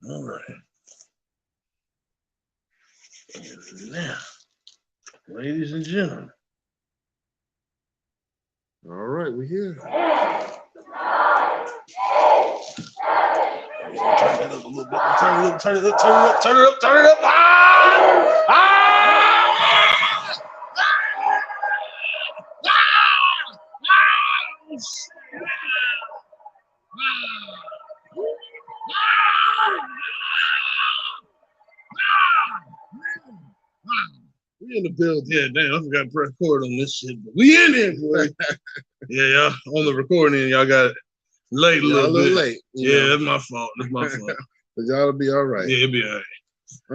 All right. Now, ladies and gentlemen. All right, we're here. Turn it up a little bit. Turn it up. We in the building. Yeah, damn, I forgot to press record on this shit. But we in there, boy. Yeah, y'all on the recording, y'all got it late a little bit. Late. Yeah, that's my fault. But y'all will be all right. Yeah, it'll be all right.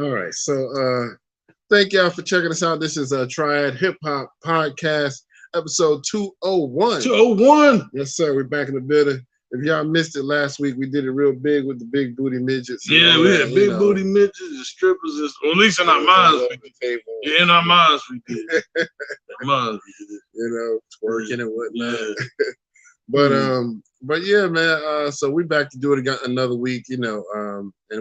All right. So thank y'all for checking us out. This is a Triad Hip Hop Podcast, episode 201. 201. Yes, sir. We're back in the building. If y'all missed it last week, we did it real big with the big booty midgets. Yeah, we had big booty midgets and strippers, or at least in our minds. In our minds, we did. Twerking and whatnot. Yeah. But yeah, man. So we back to do it again another week, and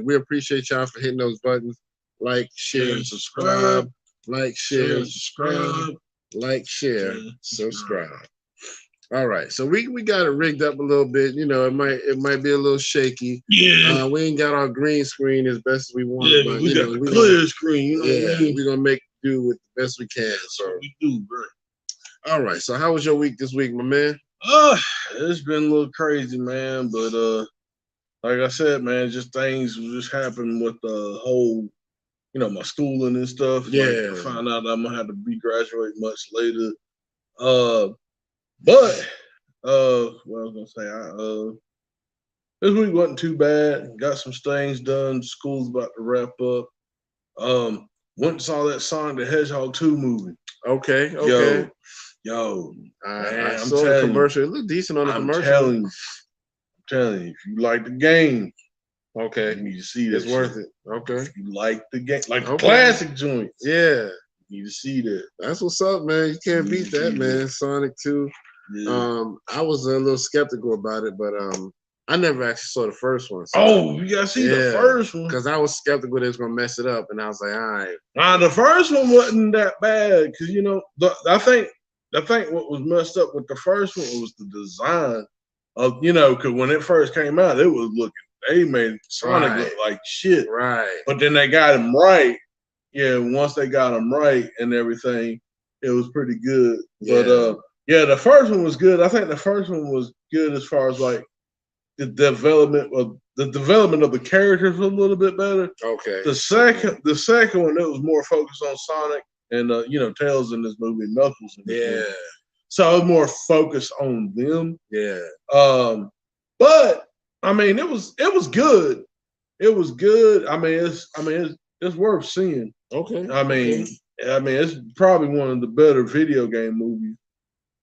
we appreciate y'all for hitting those buttons. Like, share, and subscribe. Like, share, subscribe. Like, share, subscribe. All right, so we got it rigged up a little bit. It might be a little shaky. Yeah, we ain't got our green screen as best as we want. Yeah, but we got the clear screen. We're gonna make do with the best we can. So we do, bro. All right, so how was your week this week, my man? It's been a little crazy, man. But like I said, man, just things just happened with the whole, my schooling and stuff. Yeah, I found out I'm gonna have to be graduating much later. But what I was gonna say, this week wasn't too bad. Got some things done. School's about to wrap up. Went and saw that Sonic the Hedgehog 2 movie. Okay. Yo, I saw the commercial. It looked decent on the commercial. I'm telling you, if you like the game, okay, you need to see this. It's worth it. Okay. If you like the game, like the classic joints. Yeah. You need to see that. That's what's up, man. You can't beat that, man. Sonic 2. Yeah. I was a little skeptical about it, but I never actually saw the first one. So you gotta see the first one. Because I was skeptical they was gonna mess it up, and I was like, all right. The first one wasn't that bad, because I think what was messed up with the first one was the design of, because when it first came out, it was they made Sonic look like shit. Right. But then they got him right. Yeah, once they got him right and everything, it was pretty good. Yeah. But the first one was good. I think the first one was good as far as like the development of the characters was a little bit better. Okay. The second one, it was more focused on Sonic and Tails in this movie, Knuckles in this movie. So it was more focused on them. Yeah. But I mean, it was good. It was good. I mean, it's worth seeing. Okay. I mean, it's probably one of the better video game movies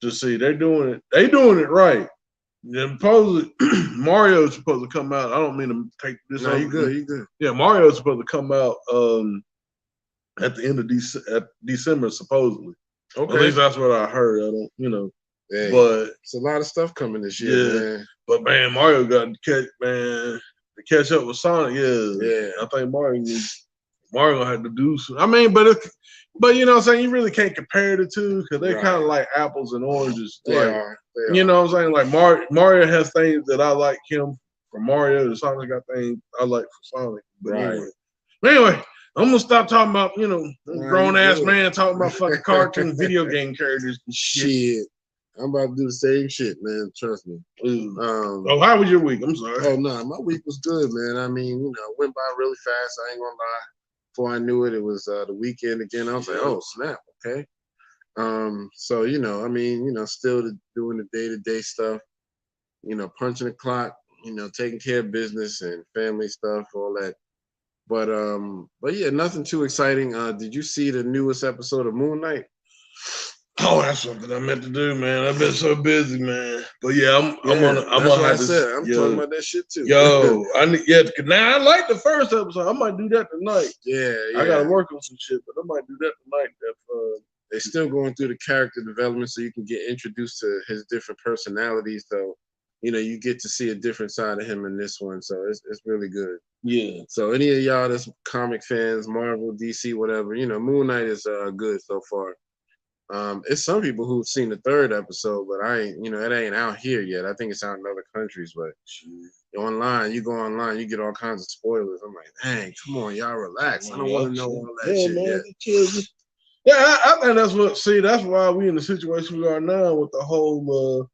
to see. They're doing it right. And supposedly Mario's supposed to come out. I don't mean to take this. No, you good. Yeah, Mario's supposed to come out at the end of December, supposedly. Okay. At least that's what I heard. I don't, Hey, but it's a lot of stuff coming this year, man. But man, Mario got to catch up with Sonic. Yeah. I think Mario gonna have to do some. I mean, but you know what I'm saying, you really can't compare the two because they're kind of like apples and oranges. They are. You know what I'm saying? Like Mario has things that I like him for Mario, and Sonic got things I like for Sonic. But anyway, I'm gonna stop talking about grown ass man talking about fucking cartoon video game characters and shit. I'm about to do the same shit, man. Trust me. How was your week? I'm sorry. Oh no, my week was good, man. I mean, went by really fast. I ain't gonna lie. Before I knew it, it was the weekend again. I was like, oh snap, okay. So still doing the day-to-day stuff. Punching the clock. Taking care of business and family stuff, all that. But yeah, nothing too exciting. Did you see the newest episode of Moon Knight? Oh, that's something I meant to do, man. I've been so busy, man. But yeah, I'm gonna have to. I'm talking about that shit too. Yo, now I like the first episode. I might do that tonight. Yeah. I gotta work on some shit, but I might do that tonight. They're still going through the character development, so you can get introduced to his different personalities. So, you get to see a different side of him in this one. So it's really good. Yeah. So any of y'all that's comic fans, Marvel, DC, whatever, Moon Knight is good so far. It's some people who've seen the third episode, but I ain't, it ain't out here yet. I think it's out in other countries, but online, you go online, you get all kinds of spoilers. I'm like, dang, come on, y'all relax. I don't want to know all that shit yet. Yeah, I think that's why we in the situation we are now with the whole,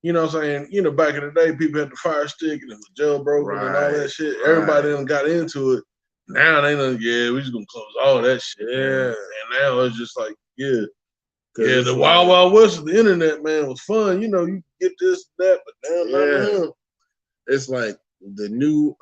you know what I'm saying? Back in the day, people had the fire stick and it was jailbroken and all that shit. Everybody done got into it. Now they done, we just gonna close all that shit. Yeah. And now it's just like, the Wild Wild West of the internet, man, was fun. You get this, that, but now not now. It's like the new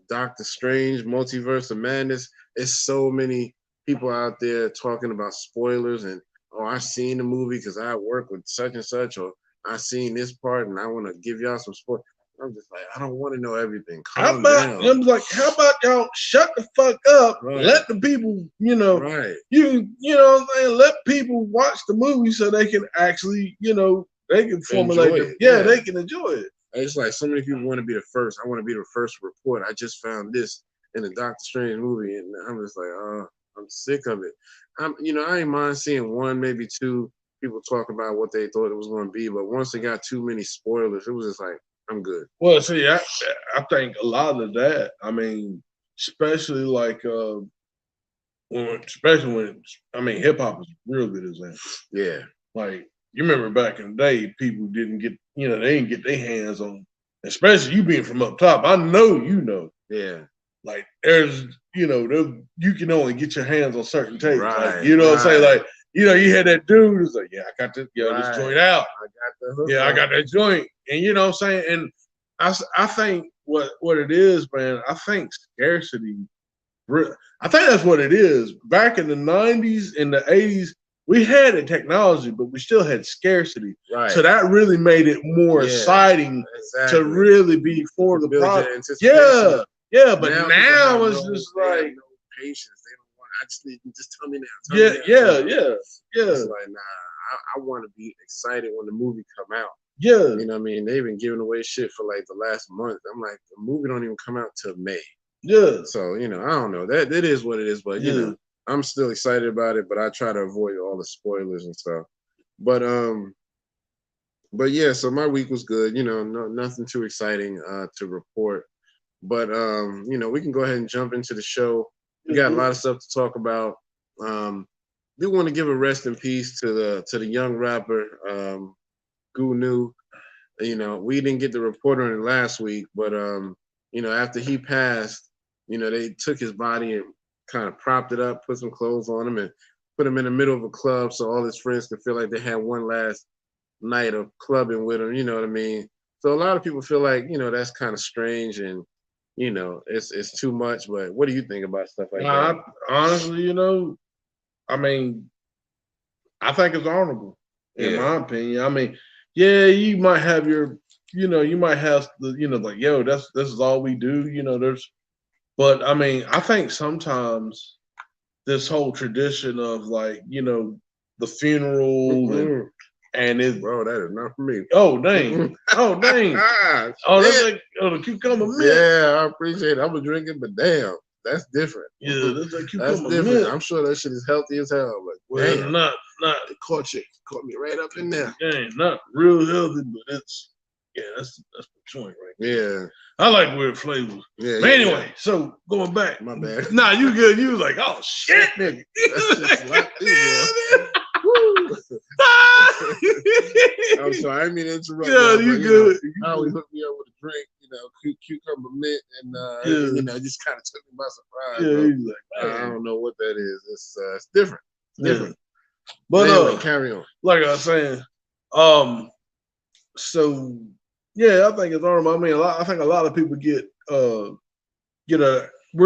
Doctor Strange Multiverse of Madness. It's so many people out there talking about spoilers and I seen the movie because I work with such and such, or I seen this part and I want to give y'all some spoilers. I'm just like, I don't want to know everything. Calm down. I'm like, how about y'all shut the fuck up? Right. Let the people, right. You know what I'm saying? Let people watch the movie so they can actually, they can formulate it. Yeah, they can enjoy it. It's like so many people want to be the first. I want to be the first to report. I just found this in the Doctor Strange movie, and I'm just like, I'm sick of it. I ain't mind seeing one, maybe two people talk about what they thought it was going to be, but once they got too many spoilers, it was just like, I'm good. Well, see, I think a lot of that, especially like, when hip hop is real good example. Yeah. Like, you remember back in the day, people didn't get, they didn't get their hands on, especially you being from up top. I know you know. Yeah. Like, there's, you can only get your hands on certain tapes. Right. Like, what I'm saying? Like, you had that dude who's like, I got this, this joint out. I got the hook. I got that joint. And you know what I'm saying? And I think what it is, man, I think scarcity, I think that's what it is. Back in the 90s and the 80s, we had the technology, but we still had scarcity. Right. So that really made it more exciting to really be for the product. Yeah, but now it's just like no patience. They don't want. I just need just tell me now. Yeah. It's like, nah, I want to be excited when the movie come out. Yeah. You know what I mean? They've been giving away shit for like the last month. I'm like, the movie don't even come out till May. Yeah. So, I don't know. That it is what it is, but I'm still excited about it, but I try to avoid all the spoilers and stuff. But yeah, so my week was good, nothing too exciting to report. But we can go ahead and jump into the show. We got a lot of stuff to talk about. Do want to give a rest in peace to the young rapper, Gunu. We didn't get the report on it last week, but after he passed, they took his body and kind of propped it up, put some clothes on him, and put him in the middle of a club so all his friends could feel like they had one last night of clubbing with him. You know what I mean? So a lot of people feel like that's kind of strange and it's too much. But what do you think about stuff like that? Honestly, I think it's honorable in my opinion. You might have your, you might have the, like, this is all we do. But I think sometimes this whole tradition of like, the funeral and it, bro, that is not for me. Oh dang! Oh dang! That's like the cucumber mint. Yeah, I appreciate it. I was drinking, but damn, that's different. Yeah, that's like cucumber that's different. mint. I'm sure that shit is healthy as hell. But damn, not it caught me right up in there. Dang, not real healthy, but that's the joint right there. Yeah. I like weird flavors. Yeah. But anyway, so going back. My bad. Nah, you good. You was like, oh shit, nigga. That's just like I'm sorry, I didn't mean to interrupt. Yeah, you good. You always hooked me up with a drink, cucumber mint, and just kind of took me by surprise. Yeah, he's like, I don't know what that is. It's different. It's different. But anyway, carry on. Like I was saying, so yeah, I think it's normal. I think a lot of people get we're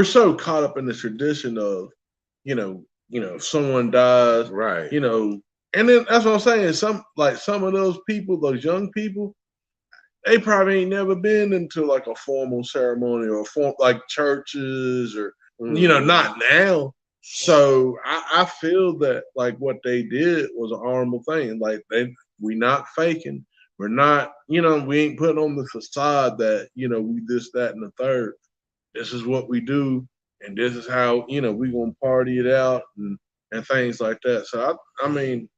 so caught up in the tradition of, if someone dies, right? And then that's what I'm saying. Some of those people, those young people, they probably ain't never been into like a formal ceremony or like churches or not now. So I feel that like what they did was an honorable thing. Like we not faking. We're not, we ain't putting on the facade that, we this, that, and the third. this is what we do, and this is how we gonna party it out and things like that. So I mean,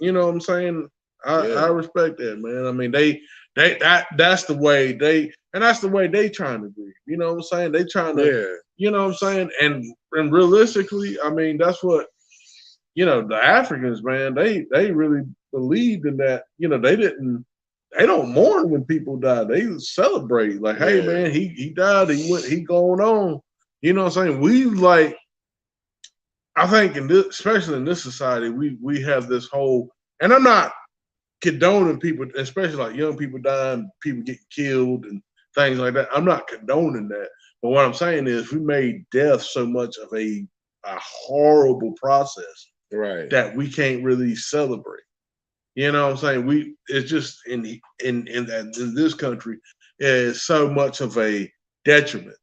you know what I'm saying? I respect that, man. I mean, that's the way they trying to be. You know what I'm saying? They trying to, you know what I'm saying? And realistically, I mean, that's what the Africans, man. They really believed in that. They don't mourn when people die. They celebrate. Like, hey, man, he died. He going on. You know what I'm saying? We like. I think especially in this society, we have this whole, and I'm not condoning people, especially like young people dying, people getting killed and things like that. I'm not condoning that. But what I'm saying is we made death so much of a horrible process, right, that we can't really celebrate. You know what I'm saying? It's just in this country is so much of a detriment.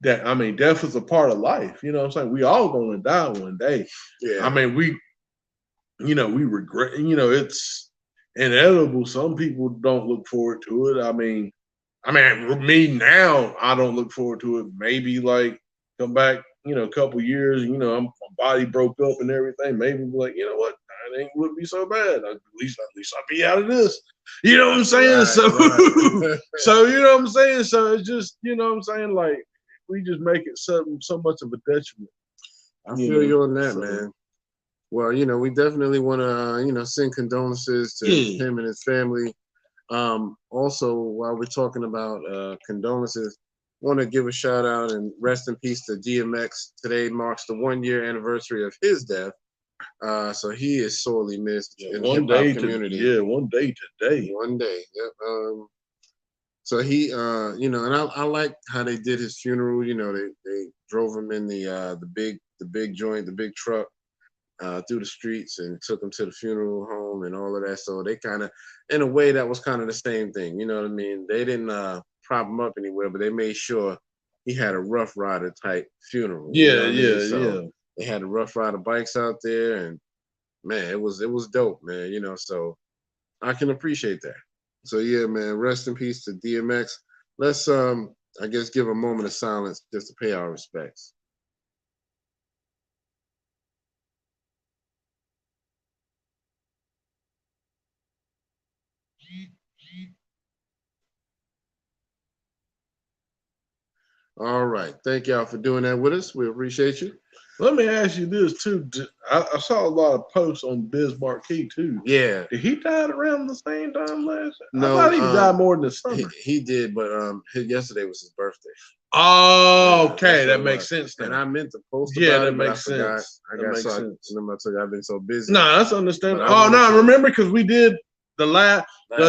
That, I mean, death is a part of life. You know what I'm saying? We all gonna die one day. Yeah. I mean, we regret, it's inevitable. Some people don't look forward to it. I mean, me now, I don't look forward to it. Maybe like come back, a couple years, my body broke up and everything. Maybe like, you know what? It ain't would be so bad. At least I'll be out of this. You know what I'm saying? Right. So you know what I'm saying? So it's just, you know what I'm saying? Like, we just make it so much of a detriment. I feel you on that, man. Well, we definitely want to, send condolences to him and his family. Also, while we're talking about condolences, want to give a shout out and rest in peace to DMX. Today marks the 1-year anniversary of his death. So he is sorely missed in the hip hop community. One day today. One day. Yep. So he, and I like how they did his funeral. They drove him in the big joint, the big truck, through the streets and took him to the funeral home and all of that. So they kind of, in a way, that was kind of the same thing. You know what I mean? They didn't prop him up anywhere, but they made sure he had a Rough Rider type funeral. So they had the Rough Rider bikes out there, and man, it was dope, man. So I can appreciate that. So yeah, man, rest in peace to DMX. Let's I guess give a moment of silence just to pay our respects. All right. Thank y'all for doing that with us. We appreciate you. Let me ask you this too. I saw a lot of posts on Biz Markie too. Yeah. Did he die around the same time last year? No, I thought he died more than the summer. He did, but yesterday was his birthday. Oh, okay. That makes sense then. And I meant to post about it. Yeah, that makes sense. I've been so busy. No, that's understandable. Oh no, remember because we did the last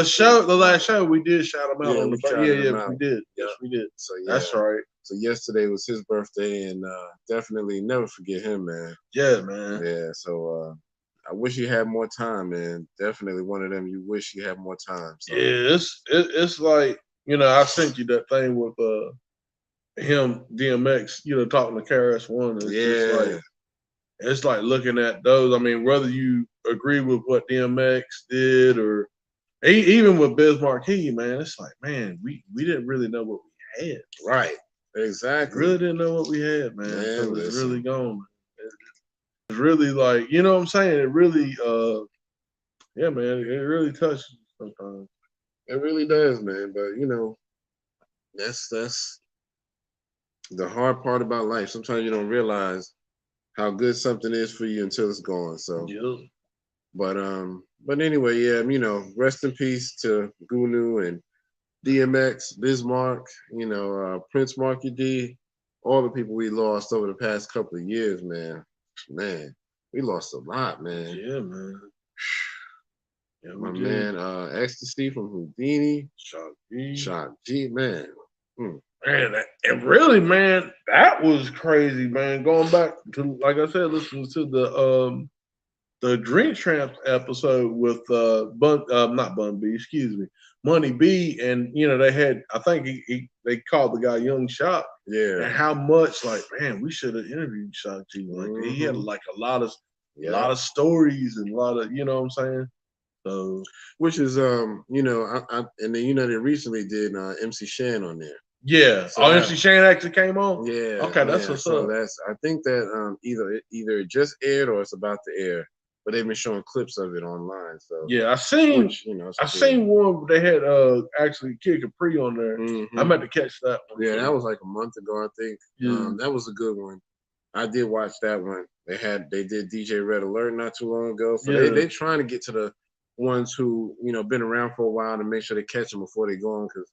show we did shout him out on the we did. Yes, we did. So that's right. So yesterday was his birthday, and definitely never forget him, man. Yeah, man. Yeah. So I wish you had more time, man. Definitely one of them. You wish you had more time. So. Yeah, it's like I sent you that thing with him DMX, talking to KRS-One. It's like looking at those. I mean, whether you agree with what DMX did or even with Biz Markie, man, it's like, man, we didn't really know what we had. Right. Exactly. Really didn't know what we had, man. So it's really gone. It's really like, you know what I'm saying? It really, yeah, man, it really touches you sometimes. It really does, man. But that's the hard part about life. Sometimes you don't realize how good something is for you until it's gone. So, but anyway, yeah, rest in peace to Gunu and DMX, Bismarck, Prince Markie D, all the people we lost over the past couple of years, man. Man, we lost a lot, man. Yeah, man. Yeah, my man, Ecstasy from Houdini, Shock G, man. Man, and really, man, that was crazy, man. Going back to, like I said, listening to the Drink Tramps episode with not Bun B, excuse me, Money B, and they had, I think they called the guy Young Shock. Yeah. And how much, like, man, we should have interviewed Shock G. Like, he had like a lot of stories and a lot of, you know what I'm saying? So, which is and then they recently did MC Shan on there. Yeah. So MC Shane actually came on? Yeah. Okay, that's what's up. I think that either it just aired or it's about to air. But they've been showing clips of it online. So yeah, I seen one they had actually Kid Capri on there. Mm-hmm. I'm about to catch that one. Yeah, that was like a month ago, I think. Yeah. That was a good one. I did watch that one. They did DJ Red Alert not too long ago. So they trying to get to the ones who, been around for a while to make sure they catch them before they go on, because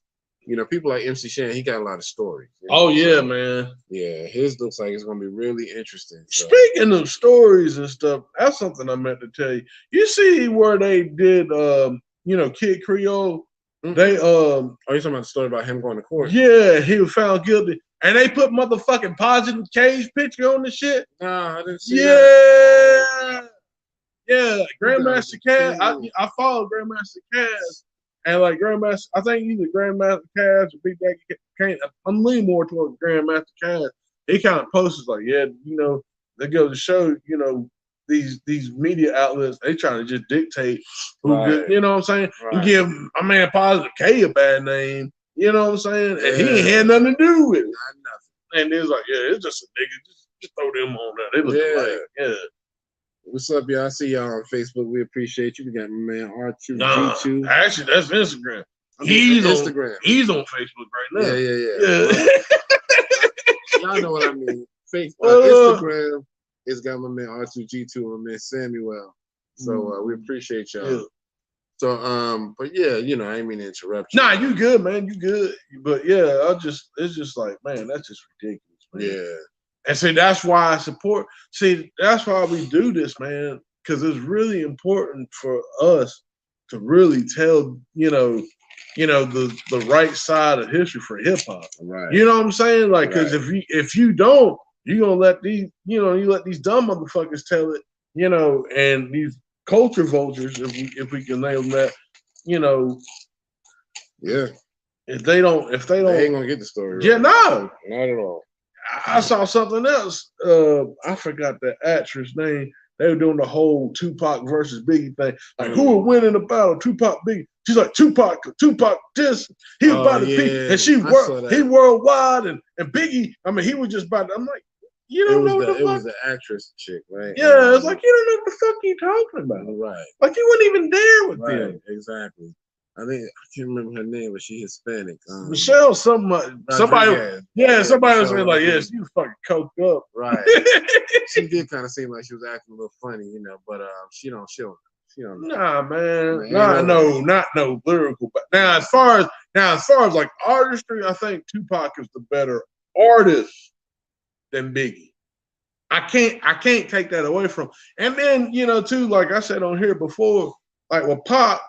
people like MC Shan, he got a lot of stories. Oh yeah, man. Yeah, his looks like it's gonna be really interesting. So. Speaking of stories and stuff, that's something I meant to tell you. You see where they did Kid Creole? Mm-hmm. They you talking about the story about him going to court? Yeah, he was found guilty. And they put motherfucking Positive K's picture on the shit. Nah, I didn't see that. Yeah, Grandmaster Cass. I follow Grandmaster Cass. And like Grandmaster, I think either Grandmaster Cass or Big Daddy Kane. I'm leaning more towards Grandmaster Cass. He kind of posts like, they go to show, these media outlets, they trying to just dictate who good, you know what I'm saying? Right. You give my man Positive K a bad name, you know what I'm saying? And he ain't had nothing to do with it. Not nothing. And it's like, it's just a nigga. Just throw them on there. They look like, What's up, y'all? I see y'all on Facebook. We appreciate you. We got my man R2G2. Actually, that's Instagram. He's on Instagram. He's on Facebook right now. Yeah. Y'all know what I mean. Instagram has got my man R2G2 and my man Samuel. So we appreciate y'all. Yeah. So but yeah, I ain't mean to interrupt you. Nah, you good, man. You good. But yeah, it's just like, man, that's just ridiculous, man. Yeah. And see, that's why I support. See, that's why we do this, man, because it's really important for us to really tell, the right side of history for hip hop. Right. You know what I'm saying? Like, because if you don't, you're gonna let these, you let these dumb motherfuckers tell it, and these culture vultures, if we can name that, Yeah. If they don't, they ain't gonna get the story. Yeah, right. No, not at all. I saw something else. I forgot the actress name. They were doing the whole Tupac versus Biggie thing. Like, who would win in the battle? Tupac, Biggie. She's like, Tupac this. He was about to beat, and he worldwide, and Biggie. I mean, he was just about. I'm like, you don't know what the fuck. It was the actress chick, right? Yeah, it's like, you don't know what the fuck you talking about. Right. Like, you weren't even there with them. Exactly. I can't remember her name, but she's Hispanic. Michelle, somebody was saying like, yes, she was fucking coked up. Right. She did kind of seem like she was acting a little funny, but she don't. Nah, man. Not no lyrical. But now as far as like artistry, I think Tupac is the better artist than Biggie. I can't take that away from. And then, too, like I said on here before, like with Pac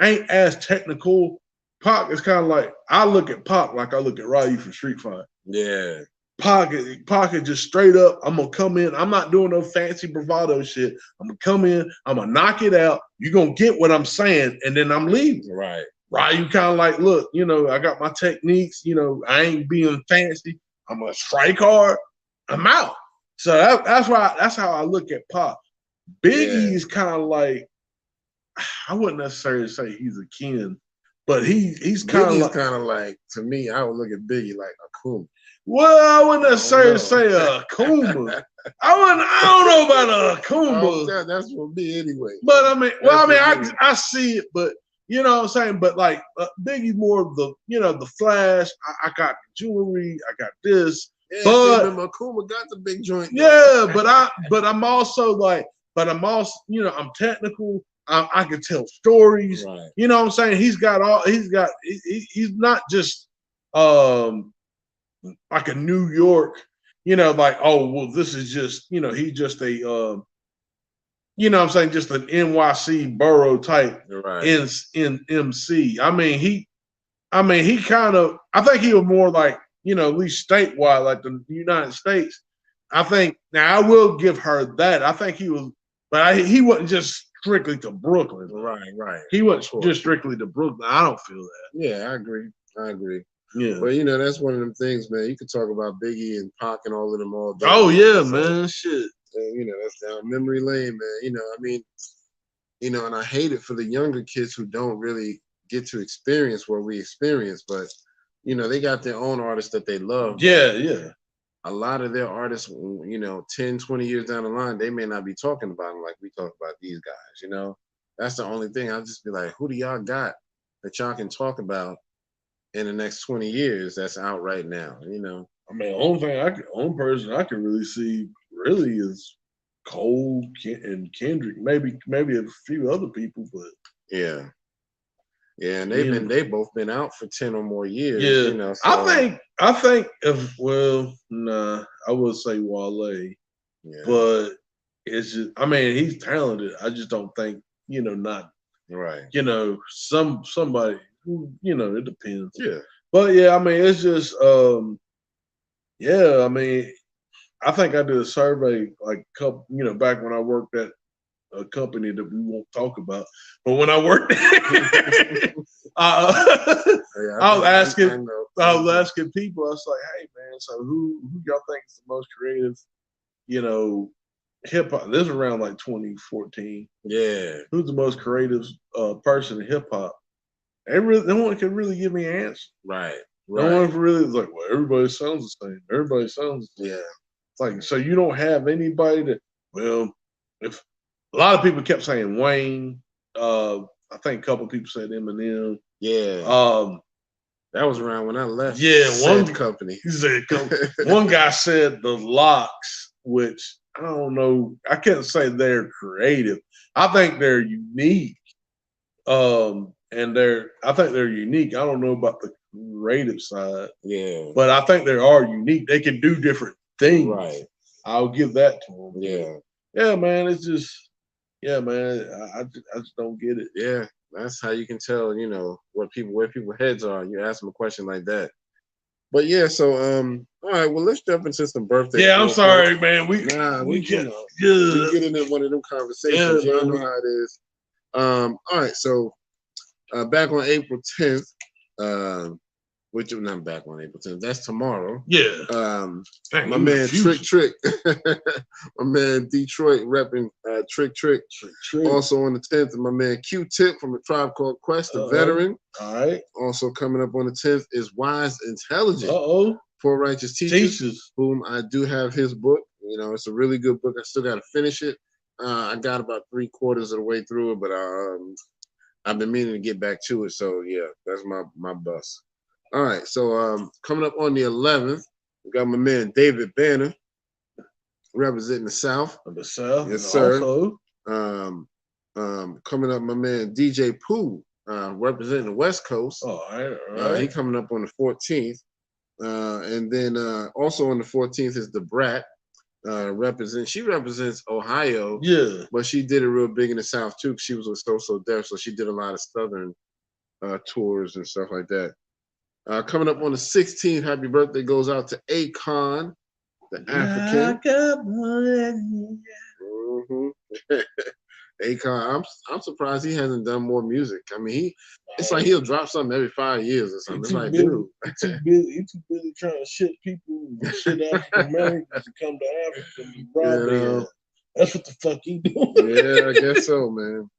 ain't as technical. Pac is kind of like, I look at Pac like I look at Ryu from Street Fighter. Yeah. Pac is just straight up, I'm going to come in. I'm not doing no fancy bravado shit. I'm going to come in. I'm going to knock it out. You're going to get what I'm saying, and then I'm leaving. Right. Ryu kind of like, look, I got my techniques. I ain't being fancy. I'm going to strike hard. I'm out. So that's how I look at Pac. Biggie is kind of like, I wouldn't necessarily say he's a kin, but he's kind of like, to me, I would look at Biggie like a Kuma. Well, I wouldn't necessarily say a Kuma. I don't know about a Kuma. That's for me anyway. But I see it, but you know what I'm saying. But like Biggie's more of the the flash. I got jewelry. I got this. Yeah, but Kuma got the big joint. Yeah, but I'm also I'm technical. I can tell stories. Right. You know what I'm saying? He's not just like a New York, like, oh, well, this is just, he's just a what I'm saying, just an NYC borough type in MC. I think he was more like, at least statewide, like the United States. I think now I will give her that. I think he was, but he wasn't just strictly to Brooklyn. Right. He wasn't just strictly to Brooklyn. I don't feel that. Yeah, I agree. Yeah. But that's one of them things, man. You could talk about Biggie and Pac and all of them all day. Oh yeah, man. Shit. And, that's down memory lane, man. And I hate it for the younger kids who don't really get to experience what we experience. But they got their own artists that they love. Yeah. A lot of their artists, 10, 20 years down the line, they may not be talking about them like we talk about these guys, That's the only thing. I'll just be like, who do y'all got that y'all can talk about in the next 20 years that's out right now, I mean, only person I can really see really is Cole and Kendrick, maybe a few other people, but yeah, and they've both been out for 10 or more years. Yeah, so. I think I would say Wale, but it's just, I mean, he's talented. I just don't think not right. Somebody who it depends. Yeah, but yeah, I mean, it's just I mean, I think I did a survey like a couple, back when I worked at a company that we won't talk about. But when I worked I was asking people, I was like, hey man, so who y'all think is the most creative, hip hop? This is around like 2014. Yeah. Who's the most creative person in hip hop? No one could really give me an answer. Right. No one really was like, well, everybody sounds the same. Everybody sounds the same. Yeah. It's like, so you don't have anybody that, well, if a lot of people kept saying Wayne, I think a couple of people said Eminem. Yeah. That was around when I left. Yeah, one company. One guy said the Locks, which I don't know. I can't say they're creative. I think they're unique. I think they're unique. I don't know about the creative side. Yeah. But I think they are unique. They can do different things. Right. I'll give that to them. Yeah. Yeah, man. It's just, man. I just don't get it. Yeah. That's how you can tell, where people's heads are. You ask them a question like that. But yeah, so all right, well, let's jump into some birthdays. Yeah, I'm sorry, man. We get into one of them conversations. Yeah, you know how it is. All right, so back on April 10th, which is not back on April 10th, that's tomorrow. Yeah. My man Trick, my man Detroit repping Trick. Also on the 10th, my man Q-Tip from a Tribe Called Quest, the veteran. All right. Also coming up on the 10th is Wise Intelligent. Poor Righteous Teachers, whom I do have his book. It's a really good book. I still got to finish it. I got about 3/4 of the way through it, but I've been meaning to get back to it. So yeah, that's my bus. All right, so coming up on the 11th, we got my man David Banner representing the South. The South, yes sir. Also, coming up, my man DJ Pooh representing the West Coast. All right. He coming up on the 14th, and then also on the 14th is the Brat. She represents Ohio. Yeah, but she did it real big in the South too, because she was with So Def, so she did a lot of Southern tours and stuff like that. Coming up on the 16th, happy birthday goes out to Akon, the African. Akon, I'm surprised he hasn't done more music. I mean, it's like he'll drop something every 5 years or something. It's like, dude, he's too busy trying to shit people, shit African Americans to come to Africa and rob them. That's what the fuck he doing. Yeah, I guess so, man.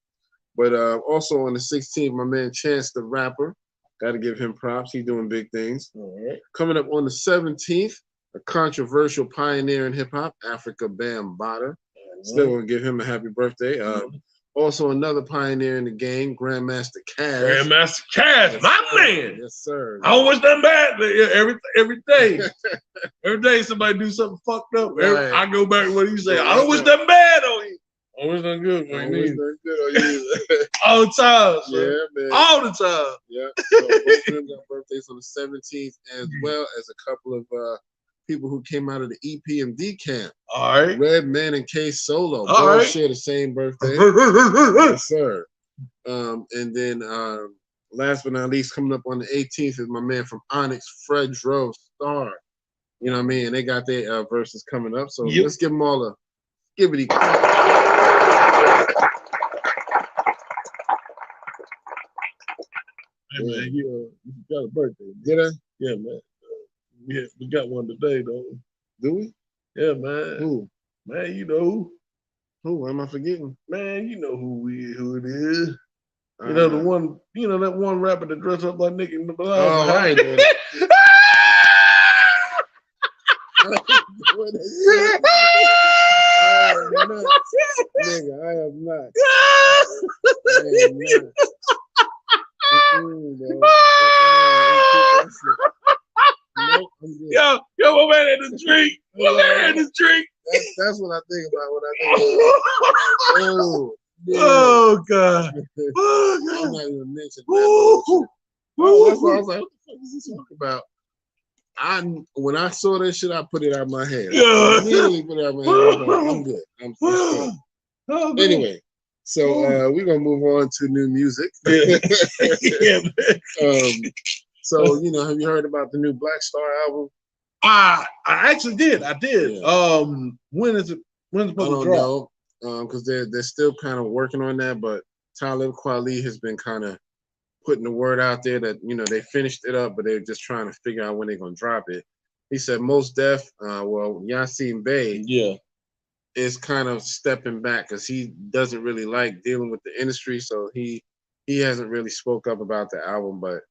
But also on the 16th, my man Chance the Rapper. Got to give him props. He's doing big things. All right. Coming up on the 17th, a controversial pioneer in hip hop, Africa Bambada. Still want to give him a happy birthday. Also another pioneer in the game, Grandmaster Caz. Grandmaster Caz, my man. Yes, sir. I always done bad every day. Every day somebody do something fucked up. Right. I go back to what he say. I always done bad on you. Always done good. Always done good on you. All the time. So. Yeah, man. All the time. Yeah. So both of them got birthdays on the 17th, as well as a couple of people who came out of the EPMD camp. All right. Redman and K Solo. All both right. share the same birthday. Yes, sir. And then last but not least, coming up on the 18th is my man from Onyx, Fred Drove Star. You know what I mean? And they got their verses coming up. So let's give them all a skibbity. Hey, man, you got a birthday. Did I? Yeah, man. We got one today, though. Do we? Yeah, man. Who? Man, you know. Who? Am I forgetting? Man, you know who it is. You know the one. You know that one rapper that dressed up like Nicki Minaj. Oh, I ain't doing it. Nigga, I am not. Yo, my man had a drink. My man had a drink. That's what I think about when I think about Oh, God. I'm not even mentioning that. That's why I was like, what the fuck is he talking about? When I saw that shit, I put it out of my head. I immediately put it out of my head. I was like, I'm good. I'm good. Anyway, so we're gonna move on to new music. So have you heard about the new Black Star album? I actually did. I did. Yeah. When is it? When's it supposed to drop? I don't know. Because they're still kind of working on that, but Talib Kweli has been kind of putting the word out there that they finished it up, but they're just trying to figure out when they're gonna drop it. He said Mos Def, Yasin Bey, is kind of stepping back because he doesn't really like dealing with the industry, so he hasn't really spoke up about the album. But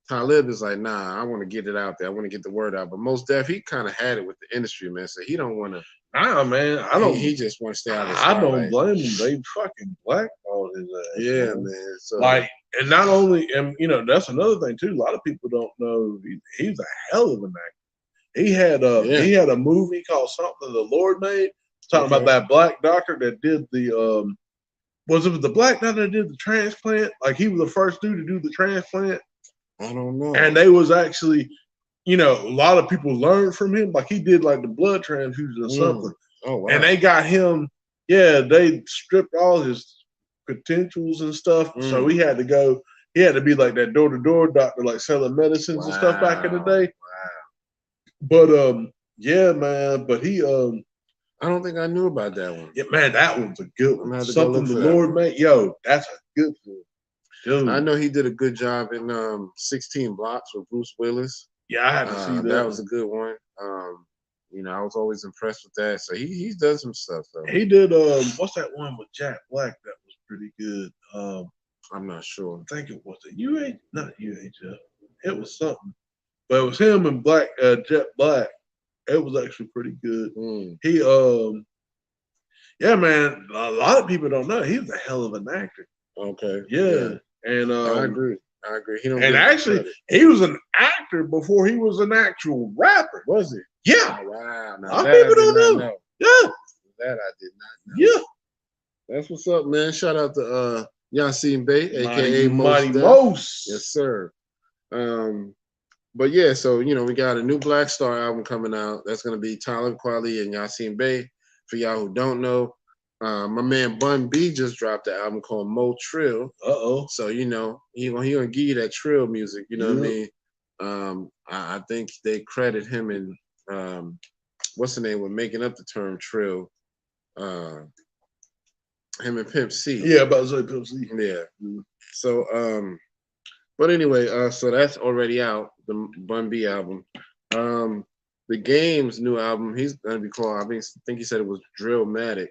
Talib is like, nah, I want to get it out there. I want to get the word out. But Mos Def, he kind of had it with the industry, man. So he don't want to. Nah, man, I don't. He just wants to stay out of the I don't blame him. They fucking blackballed his ass. Yeah, man. So and not only, and that's another thing too. A lot of people don't know he's a hell of an actor. He had a movie called Something the Lord Made, talking about that black doctor that did the was it the black doctor that did the transplant? Like he was the first dude to do the transplant. I don't know. And they was actually, a lot of people learned from him. Like he did like the blood transfusion or something. Oh, wow. And they got him, they stripped all his potentials and stuff. So he had to be like that door-to-door doctor, like selling medicines and stuff back in the day. Wow. But man. But he I don't think I knew about that one. Yeah, man, that one's a good one. Something the Lord made. Yo, that's a good one. Dude. I know he did a good job in 16 Blocks with Bruce Willis. Yeah, I had to see that. That was a good one. I was always impressed with that. So he's done some stuff. So. He did what's that one with Jack Black that was pretty good? I'm not sure. I think it was not UHF. It was something. But it was him and Jet Black. It was actually pretty good. He man, a lot of people don't know he's a hell of an actor. Okay. Yeah. And I agree. He he was an actor before he was an actual rapper. Was he? Yeah. Oh, wow. Now, a lot of people don't know. Yeah. That I did not know. Yeah. That's what's up, man. Shout out to Yasin Bey, aka Mighty Mos. Yes, sir. But yeah, so we got a new Black Star album coming out. That's gonna be Talib Kweli and Yasin Bey. For y'all who don't know, my man Bun B just dropped an album called Mo Trill. So he gonna give you that trill music. You know what I mean? I think they credit him in what's the name with making up the term trill. Him and Pimp C. Yeah, about to say Pimp C. Yeah. So but anyway, so that's already out, the Bun B album. The Game's new album, he's gonna be called, I think he said it was Drillmatic.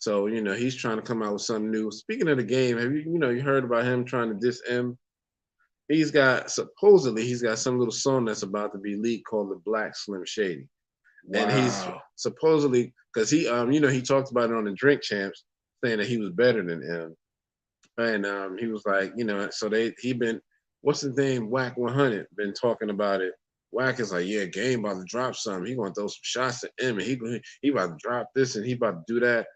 So, he's trying to come out with something new. Speaking of The Game, have you heard about him trying to diss M? Supposedly he's got some little song that's about to be leaked called The Black Slim Shady. Wow. And he's supposedly, because he he talked about it on the Drink Champs, saying that he was better than M. And he was like, so he been, what's his name? Whack 100 been talking about it. Whack is like, yeah, Game about to drop something. He gonna throw some shots at him, and he about to drop this, and he about to do that.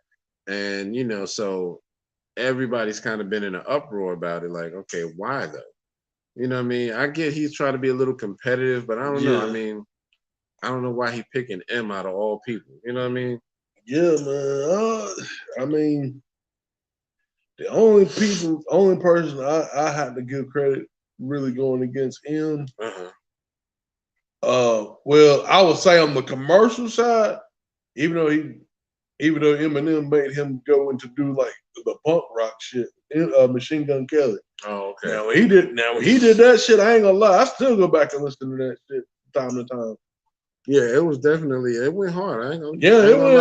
And so everybody's kind of been in an uproar about it. Like, okay, why though? You know what I mean? I get he's trying to be a little competitive, but I don't know. I mean, I don't know why he picking M out of all people. You know what I mean? Yeah, man. I mean, the only person I had to give credit really going against him. Well, I would say on the commercial side, even though Eminem made him go into do like the punk rock shit, Machine Gun Kelly. Oh, okay. Now when he did that shit, I ain't gonna lie, I still go back and listen to that shit time to time. Yeah, it was definitely, it went hard. It went.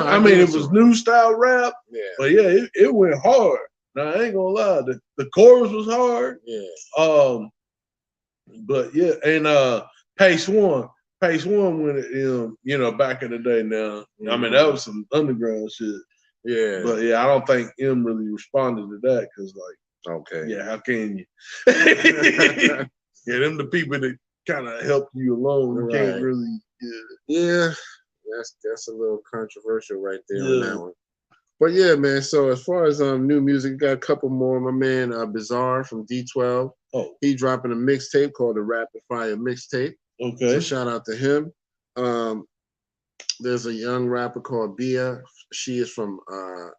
I mean, it was new style rap. Yeah. But yeah, it went hard. Now I ain't gonna lie, the chorus was hard. Yeah. But yeah, and Pace One when it, back in the day. Now, I mean that was some underground shit. Yeah. But yeah, I don't think M really responded to that because okay. Yeah, how can you? Yeah, them the people that kind of help you along. You can't really. Yeah. That's a little controversial right there on that one. But yeah, man. So as far as new music, got a couple more. My man Bizarre from D12. Oh, he dropping a mixtape called the Rapid Fire Mixtape. Okay. So shout out to him. There's a young rapper called Bia. She is from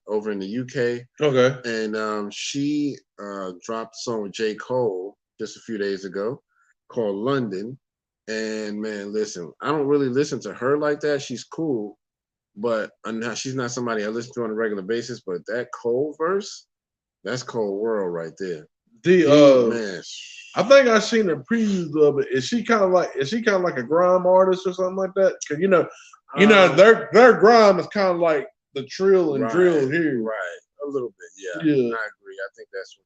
over in the UK. Okay. And she dropped a song with J. Cole just a few days ago called London. And man, listen, I don't really listen to her like that. She's cool, but she's not somebody I listen to on a regular basis. But that Cole verse, that's Cole World right there. Man, I think I've seen the previews of it. Is she kind of like a grime artist or something like that? Because their grime is kind of like the trill and drill here. Right, a little bit, yeah. I agree. I think that's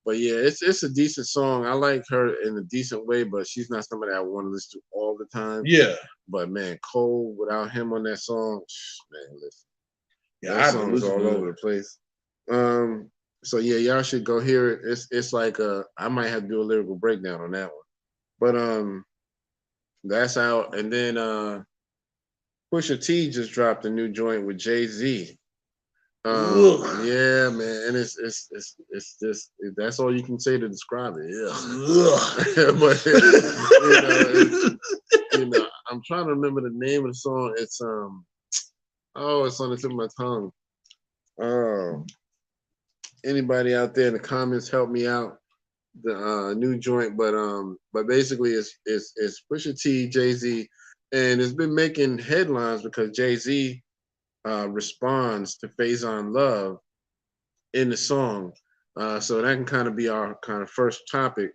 But yeah, it's a decent song. I like her in a decent way, but she's not somebody I want to listen to all the time. Yeah. But man, Cole, without him on that song, man, listen. Yeah, that song's all over the place. So yeah, y'all should go hear it. It's like I might have to do a lyrical breakdown on that one. But that's out. And then Pusha T just dropped a new joint with Jay-Z. Yeah, man, and it's just that's all you can say to describe it. Yeah, but I'm trying to remember the name of the song. It's it's on the tip of my tongue. Anybody out there in the comments, help me out. The new joint, but basically it's Pusha T, Jay-Z, and it's been making headlines because Jay-Z responds to Faison Love in the song. So that can kind of be our kind of first topic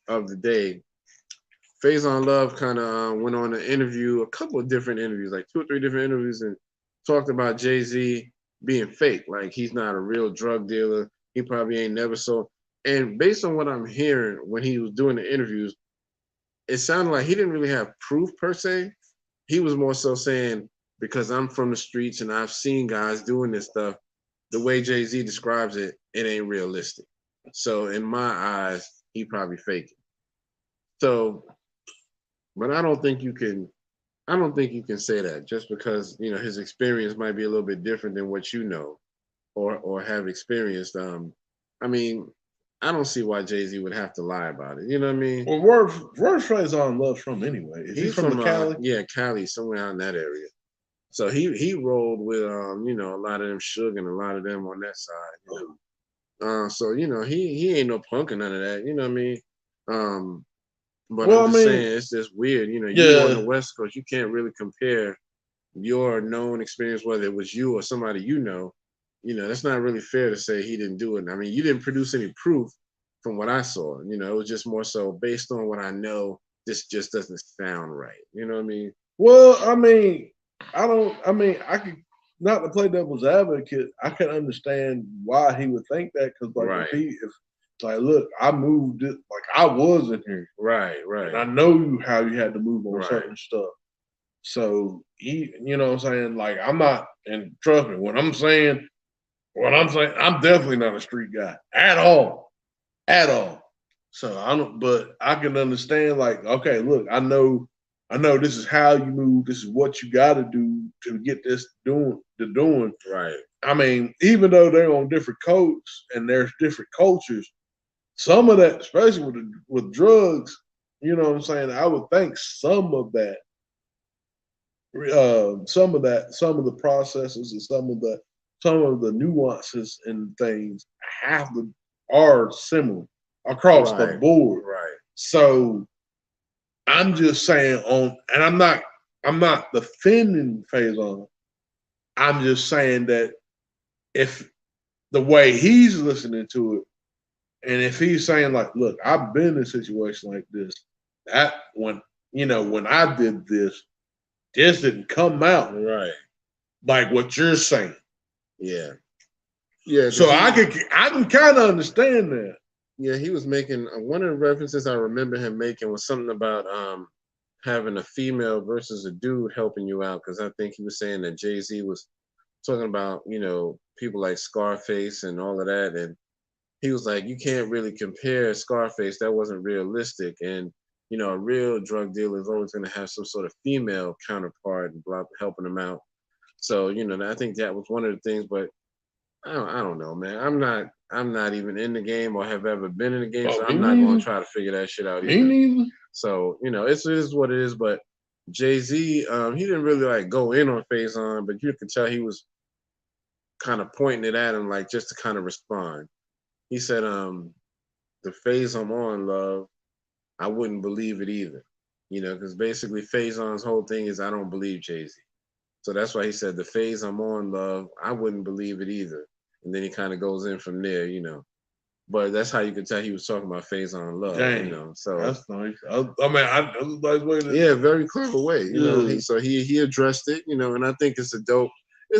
of the day. Faison Love kind of went on a couple of different interviews, like 2 or 3 different interviews, and talked about Jay-Z being fake. Like he's not a real drug dealer. He probably ain't never sold. And based on what I'm hearing when he was doing the interviews, it sounded like he didn't really have proof per se. He was more so saying, because I'm from the streets and I've seen guys doing this stuff, the way Jay-Z describes it, it ain't realistic. So in my eyes, he probably faking. So, but I don't think you can say that just because, his experience might be a little bit different than what you know or have experienced. I mean, I don't see why Jay-Z would have to lie about it. You know what I mean? Well, where's Faison Love from anyway? Is he from Cali? Yeah, Cali, somewhere out in that area. So he rolled with a lot of them Suge and a lot of them on that side. So he ain't no punk or none of that. You know what I mean? But I'm just saying it's just weird. You on the West Coast, you can't really compare your known experience, whether it was you or somebody that's not really fair to say he didn't do it. I mean, you didn't produce any proof from what I saw. It was just more so based on what I know. This just doesn't sound right. You know what I mean? Well, I could, not to play devil's advocate, I can understand why he would think that because, look, I moved it, I was in here. Right. And I know how you had to move on certain stuff. So he, you know what I'm saying? Like, I'm not, and trust me, what I'm saying, I'm definitely not a street guy at all. So but I can understand, okay, look, I know this is how you move. This is what you got to do to get this doing. Right. I mean, even though they're on different codes and there's different cultures, some of that, especially with drugs, you know what I'm saying? I would think some of the processes and some of the nuances and things are similar across the board. Right. So I'm just saying and I'm not defending Faison. I'm just saying that if the way he's listening to it, and if he's saying look, I've been in a situation like this, that when I did this didn't come out right like what you're saying. Yeah. Yeah. So I can kind of understand that. Yeah, he was making one of the references I remember him making was something about having a female versus a dude helping you out, because I think he was saying that Jay-Z was talking about, people like Scarface and all of that, and he was like, you can't really compare Scarface. That wasn't realistic, and a real drug dealer is always going to have some sort of female counterpart and helping him out. So I think that was one of the things, but I don't know, man. I'm not even in the game or have ever been in the game, so I'm not going to try to figure that shit out either. Me neither. So it is what it is. But Jay-Z, he didn't really like go in on Faison, but you could tell he was kind of pointing it at him, like just to kind of respond. He said, "The phase I'm on, love, I wouldn't believe it either." Because basically Faison's whole thing is I don't believe Jay-Z. So that's why he said, the phase I'm on, love, I wouldn't believe it either. And then he kind of goes in from there, But that's how you could tell he was talking about Faison love, Dang, So that's nice. I nice way to. Yeah, very clever way, He addressed it, and I think it's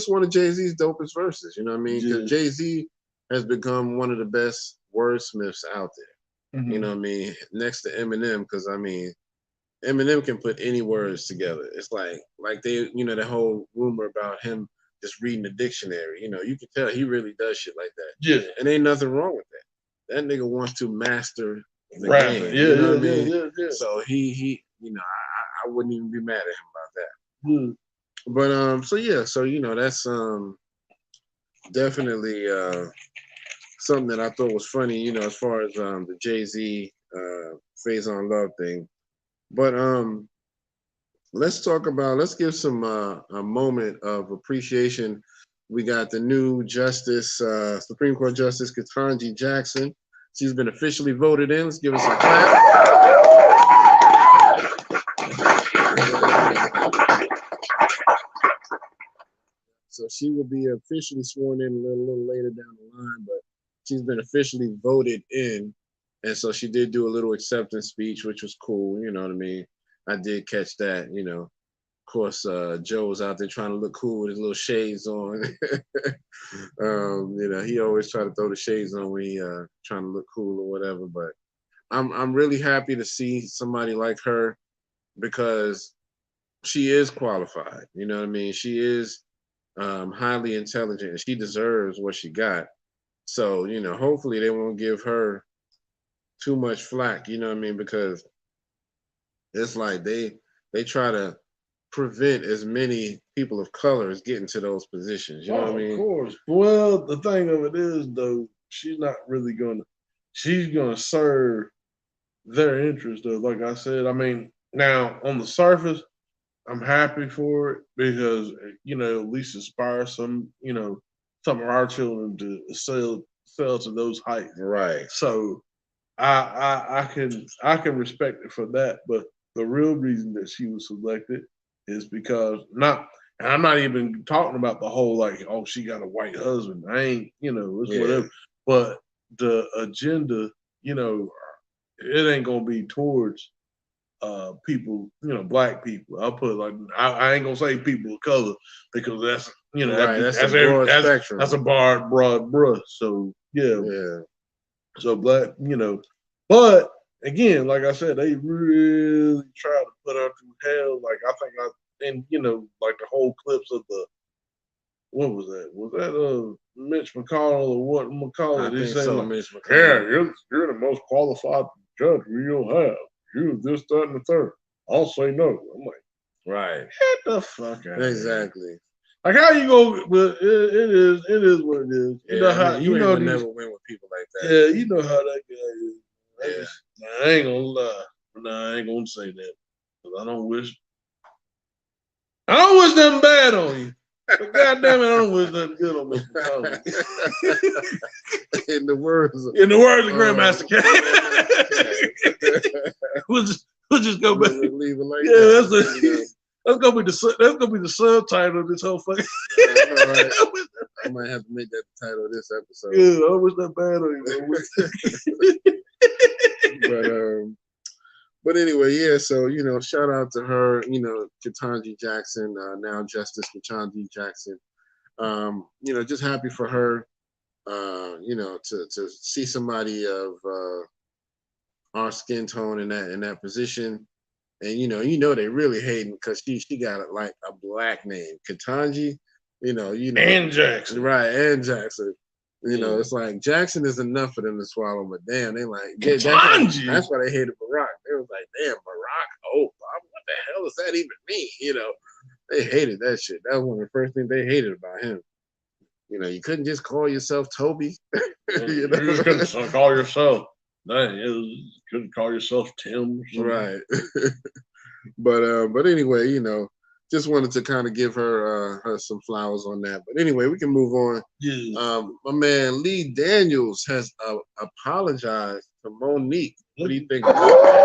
one of Jay-Z's dopest verses, you know what I mean? Because Jay-Z has become one of the best wordsmiths out there. Mm-hmm. You know what I mean? Next to Eminem, because Eminem can put any words together. It's like they, the whole rumor about him just reading the dictionary. You can tell he really does shit like that. Yeah. And ain't nothing wrong with that. That nigga wants to master the game. Yeah, you know what I mean? Yeah. So he I wouldn't even be mad at him about that. Mm. But so that's definitely something that I thought was funny, as far as the Jay-Z Faison Love thing. But let's give some a moment of appreciation. We got the new Supreme Court Justice Katanji Jackson. She's been officially voted in. Let's give us a clap. So she will be officially sworn in a little later down the line, but she's been officially voted in. And so she did do a little acceptance speech, which was cool. You know what I mean? I did catch that, Of course, Joe was out there trying to look cool with his little shades on. He always try to throw the shades on when he trying to look cool or whatever. But I'm really happy to see somebody like her, because she is qualified. You know what I mean? She is highly intelligent, and she deserves what she got. So, hopefully they won't give her too much flack, you know what I mean? Because it's like they try to prevent as many people of color as getting to those positions. You know what I mean? Of course. Well, the thing of it is, though, she's not really she's gonna serve their interest, though. Like I said, now on the surface, I'm happy for it because at least inspire some of our children to sell to those heights. Right. So I can respect it for that, but the real reason that she was selected is because and I'm not even talking about the whole she got a white husband. I ain't, it's whatever. But the agenda, it ain't gonna be towards people, black people. I'll put I ain't gonna say people of color because that's that's a broad brush. So yeah. So black, but again, like I said, they really try to put her through hell. Like I think like the whole clips of what was that? Was that Mitch McConnell or what McConnell? I think so, Mitch McConnell. Yeah, you're the most qualified judge we'll have. You this, that, and the third. I'll say no. I'm like, right. Get the fuck out. Exactly. Like how you go? But it is what it is. You know how you ain't never win with people like that. Yeah, you know how that guy is. I ain't gonna lie. I ain't gonna say that. Cause I don't wish nothing bad on you. But God damn it, I don't wish nothing good on Mr. Collins. In the words of Grandmaster Cam. we'll just go back. Leave it like that's gonna be the subtitle of this whole fucking. Right. I might have to make that the title of this episode. Yeah, I wish that bad on you. But anyway, so shout out to her, Katanji Jackson, now Justice Katanji Jackson. Just happy for her. to see somebody of our skin tone in that position, and they really hating because she got like a black name, Katanji, and Jackson, right, and Jackson. It's like Jackson is enough for them to swallow, but damn, they like Katanji. That's why they hated Barack. They was like, damn, Barack, what the hell does that even mean? They hated that shit. That was one of the first things they hated about him. You couldn't just call yourself Toby. You just couldn't call yourself. Couldn't call yourself Tim. Right. But anyway, just wanted to kind of give her some flowers on that. But anyway, we can move on. Yeah. My man Lee Daniels has apologized to Monique. What do you think about that?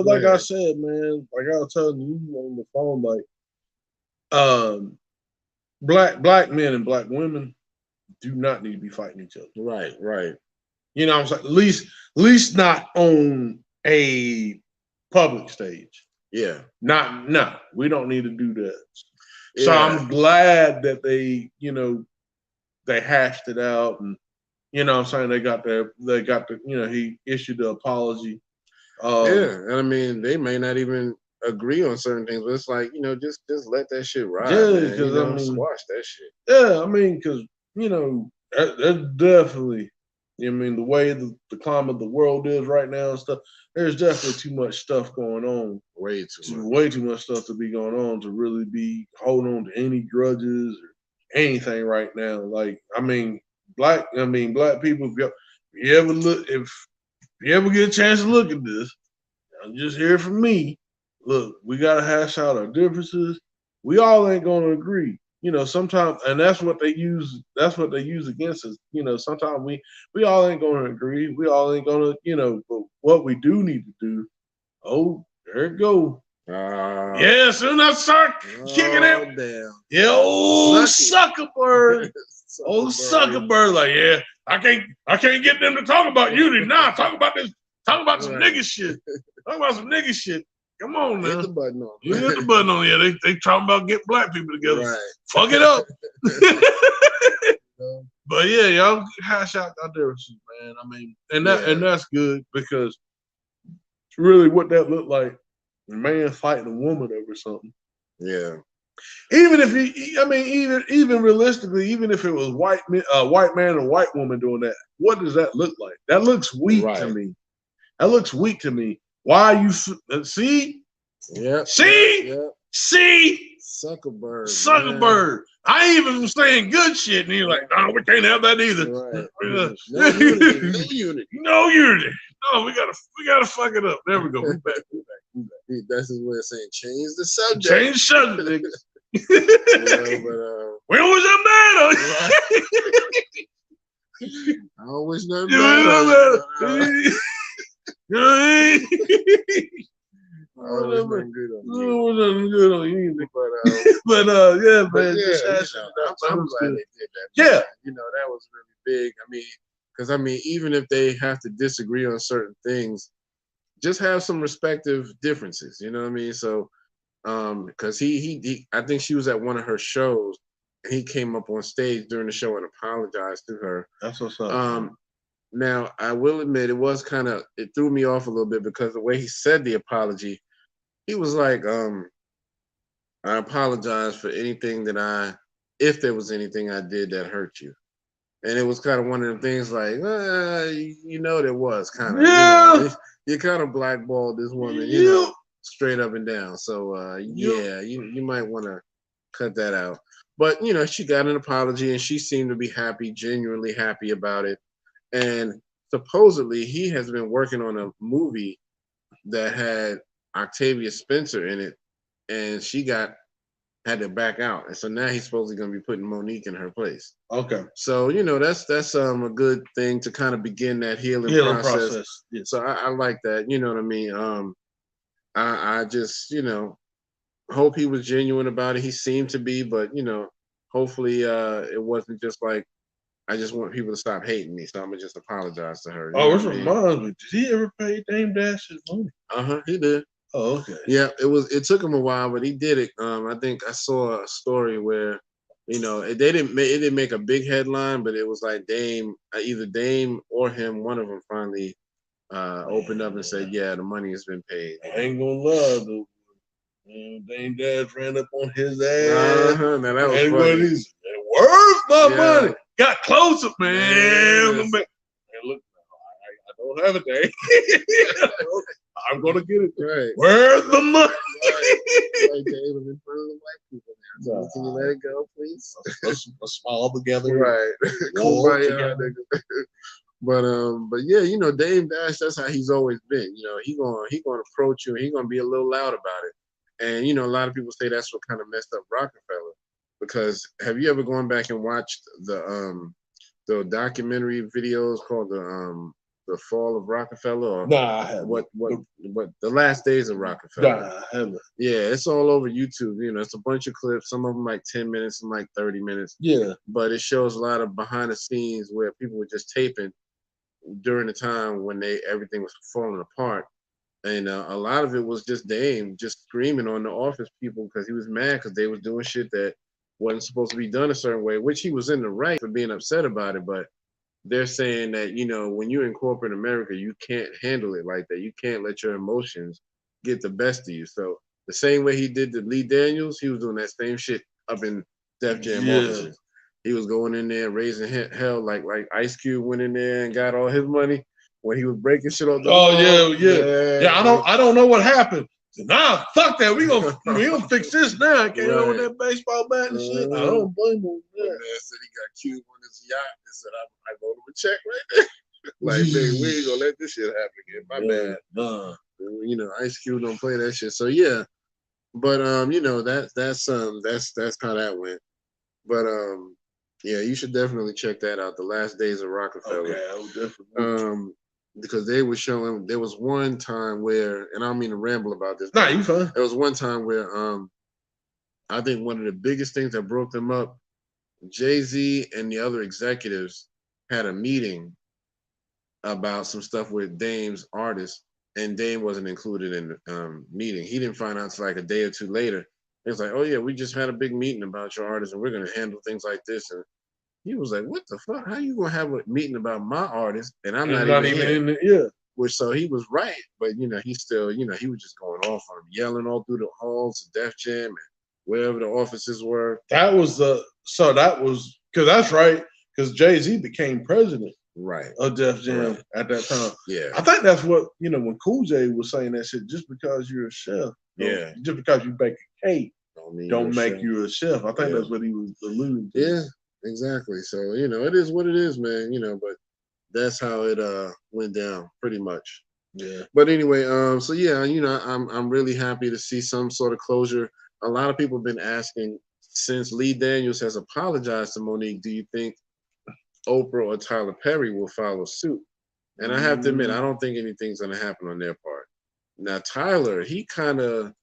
Like I said, man, like I was telling you on the phone, like, black men and black women do not need to be fighting each other. Right. You know what I'm saying? At least not on a public stage. Yeah. No, we don't need to do that. Yeah. So I'm glad that they hashed it out, and what I'm saying, they got the he issued the apology. And I mean, they may not even agree on certain things, but it's like, just let that shit ride. Yeah, because squash that shit. Yeah, I mean, because that's definitely, the way the climate of the world is right now and stuff. There's definitely too much stuff going on. Way too much stuff to be going on to really be holding on to any grudges or anything right now. Like, black people. If you ever get a chance to look at this, just hear it from me. Look, we gotta hash out our differences. We all ain't gonna agree. Sometimes, and that's what they use. That's what they use against us. Sometimes we all ain't gonna agree. We all ain't gonna, but what we do need to do. Oh, there it go. Yeah, soon as I start kicking it. Damn. Yeah, old sucker bird. Sucker bird. Like, yeah, I can't get them to talk about unity. Nah, talk about this. Talk about some nigga shit. Talk about some nigga shit. Come on, man. Hit the button on. You hit the button on. Yeah, they talking about getting black people together. Right. Fuck it up. But yeah, y'all hash out our differences, man. And that's good, because really what that looked like, a man fighting a woman over something. Yeah. Even if even realistically, even if it was a white man and a white woman doing that, what does that look like? That looks weak to me. That looks weak to me. Why you see? Yeah. See? Sucker bird. I ain't even saying good shit, and you're like, no, we can't have that either. Right. No unity. No unity. No, we gotta fuck it up. There we go. We back. That's his way of saying change the subject. Change the subject, niggas. We don't wish nothing bad on you. I don't wish nothing bad on you. You know what I mean? I don't wish nothing good on you either. But yeah, man. I'm glad they did that. Yeah. That was really big. Because even if they have to disagree on certain things, just have some respective differences. You know what I mean? So, because he I think she was at one of her shows, and he came up on stage during the show and apologized to her. That's what's up. Now, I will admit, it threw me off a little bit, because the way he said the apology, he was like, I apologize for anything if there was anything I did that hurt you. And it was kind of one of them things like, there was kind of, yeah. You kind of blackballed this woman, straight up and down. So, you might want to cut that out. But, she got an apology, and she seemed to be happy, genuinely happy about it. And supposedly he has been working on a movie that had Octavia Spencer in it, and she had to back out. And so now he's supposedly going to be putting Monique in her place. Okay. So, that's a good thing to kind of begin that healing process. Yes. So I like that. You know what I mean? I just, hope he was genuine about it. He seemed to be, but, hopefully it wasn't just like I just want people to stop hating me, so I'm gonna just apologize to her. Oh, which reminds me, did he ever pay Dame Dash his money? He did. Oh, okay. Yeah, it took him a while, but he did it. I think I saw a story where, it didn't make a big headline, but it was like Dame, either Dame or him, one of them finally opened up and said, "Yeah, the money has been paid." I ain't gonna lie, though. Dame Dash ran up on his ass. Now that was and funny. Where's my money? Got closer, man. Yes. Man, look, I don't have it, Dame. I'm gonna get it. Right. Where's the money? Right, Dave, I'm in front of the white people now. So can you let it go, please? Let's smile together. Right. Kumbaya, nigga. But yeah, Dame Dash, that's how he's always been. He gonna approach you and he gonna be a little loud about it. And a lot of people say that's what kind of messed up Rockefeller. Because have you ever gone back and watched the documentary videos called the Fall of Rockefeller? Or nah, I haven't. What the last days of Rockefeller? Nah, I haven't. Yeah, it's all over YouTube. It's a bunch of clips. Some of them like 10 minutes, some like 30 minutes. Yeah. But it shows a lot of behind the scenes where people were just taping during the time when everything was falling apart. And a lot of it was just Dame just screaming on the office people because he was mad because they was doing shit that wasn't supposed to be done a certain way, which he was in the right for being upset about it. But they're saying that, when you're in corporate America, you can't handle it like that. You can't let your emotions get the best of you. So the same way he did to Lee Daniels, he was doing that same shit up in Def Jam offices. He was going in there raising hell like Ice Cube went in there and got all his money when he was breaking shit off the wall. Yeah. I don't know what happened. So, nah, fuck that. We gonna fix this now. I came over with that baseball bat and shit. I don't blame him. Yeah. Man said he got Cube on his yacht and said, I wrote him a check right there. Like, nigga, we ain't gonna let this shit happen again. My bad. Nah. Ice Cube don't play that shit. So yeah. But that's how that went. But yeah, you should definitely check that out. The Last Days of Rockefeller. Okay, I would definitely. Because they were showing, there was one time where, and I don't mean to ramble about this. Nah, you fine. There was one time where I think one of the biggest things that broke them up, Jay-Z and the other executives had a meeting about some stuff with Dame's artists, and Dame wasn't included in the meeting. He didn't find out until like a day or two later. It was like, oh yeah, we just had a big meeting about your artists, and we're gonna handle things like this. And he was like, what the fuck? How you gonna have a meeting about my artist and I'm not even in the, yeah. Which, so he was right, but he still, he was just going off on him, yelling all through the halls of Def Jam and wherever the offices were. That was because that's right, because Jay-Z became president of Def Jam at that time. Yeah. I think that's what, when Cool J was saying that shit, just because you're a chef, just because you bake a cake, don't make you a chef. I think that's what he was alluding to. Yeah. Exactly. So, it is what it is, man, but that's how it went down pretty much. Yeah. But anyway, so yeah, I'm really happy to see some sort of closure. A lot of people have been asking, since Lee Daniels has apologized to Monique, do you think Oprah or Tyler Perry will follow suit? And I have to admit, I don't think anything's gonna happen on their part. Now, Tyler, he kind of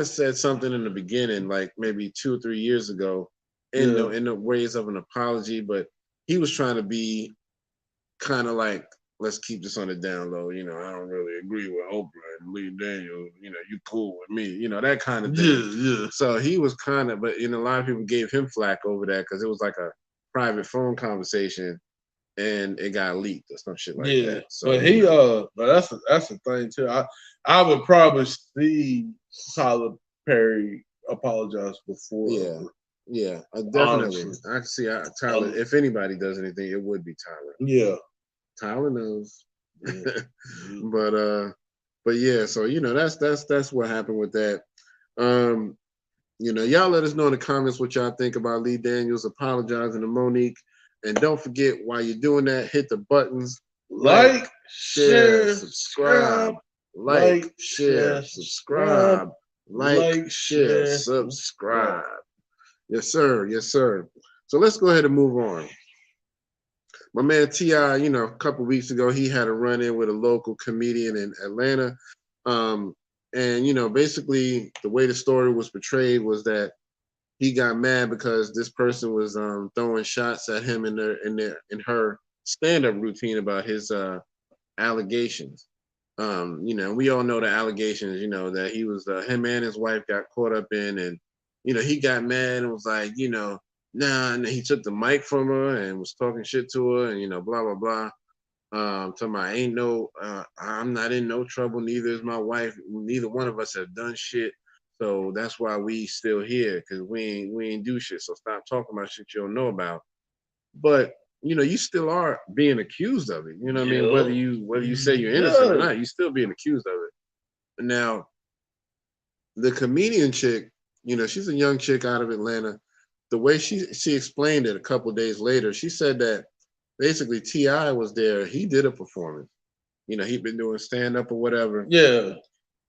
said something in the beginning, like maybe 2 or 3 years ago, in the ways of an apology, but he was trying to be kind of like, let's keep this on the down low. I don't really agree with Oprah and Lee Daniels. You cool with me. That kind of thing. Yeah. So he was kind of, but a lot of people gave him flack over that because it was like a private phone conversation and it got leaked or some shit like that. So, but that's the thing too. I would probably see Tyler Perry apologize before. Yeah, definitely. Honestly. I can see Tyler. If anybody does anything, it would be Tyler. Yeah, Tyler knows. Yeah. But yeah. So that's what happened with that. Y'all let us know in the comments what y'all think about Lee Daniels apologizing to Monique, and don't forget while you're doing that, hit the buttons like, share, subscribe. Like, share, subscribe. Like, share, subscribe. Yes, sir. Yes, sir. So let's go ahead and move on. My man T.I., a couple weeks ago, he had a run-in with a local comedian in Atlanta. And, basically the way the story was portrayed was that he got mad because this person was throwing shots at him in her stand-up routine about his allegations. We all know the allegations, that he was him and his wife got caught up in, and he got mad and was like, nah, and he took the mic from her and was talking shit to her, and blah blah blah. Talking about I'm not in no trouble, neither is my wife, neither one of us have done shit. So that's why we still here, because we ain't do shit. So stop talking about shit you don't know about. But you still are being accused of it. You know what I mean? Whether you say you're innocent or not, you still being accused of it. Now, the comedian chick, she's a young chick out of Atlanta. The way she explained it a couple of days later, she said that basically T.I. was there. He did a performance. He'd been doing stand-up or whatever. Yeah.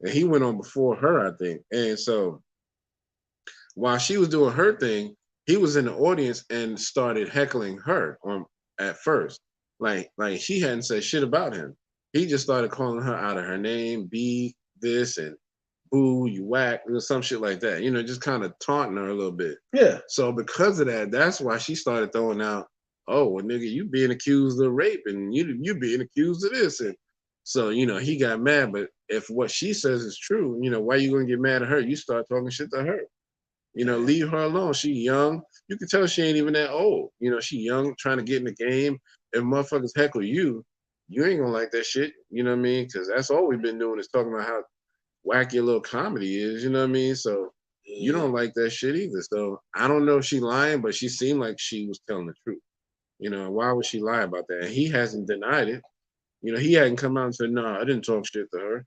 And he went on before her, I think. And so while she was doing her thing, he was in the audience and started heckling her at first. Like she hadn't said shit about him. He just started calling her out of her name, B, this, and boo, you whack, some shit like that. Just kind of taunting her a little bit. Yeah. So because of that, that's why she started throwing out, oh, well, nigga, you being accused of rape, and you being accused of this. And so, he got mad. But if what she says is true, why you gonna get mad at her? You start talking shit to her. Leave her alone. She young. You can tell she ain't even that old. She young, trying to get in the game. If motherfuckers heckle you, you ain't gonna like that shit. You know what I mean? Because that's all we've been doing is talking about how wacky your little comedy is. You know what I mean? So you don't like that shit either. So I don't know if she lying, but she seemed like she was telling the truth. Why would she lie about that? And he hasn't denied it. He hadn't come out and said, no, I didn't talk shit to her.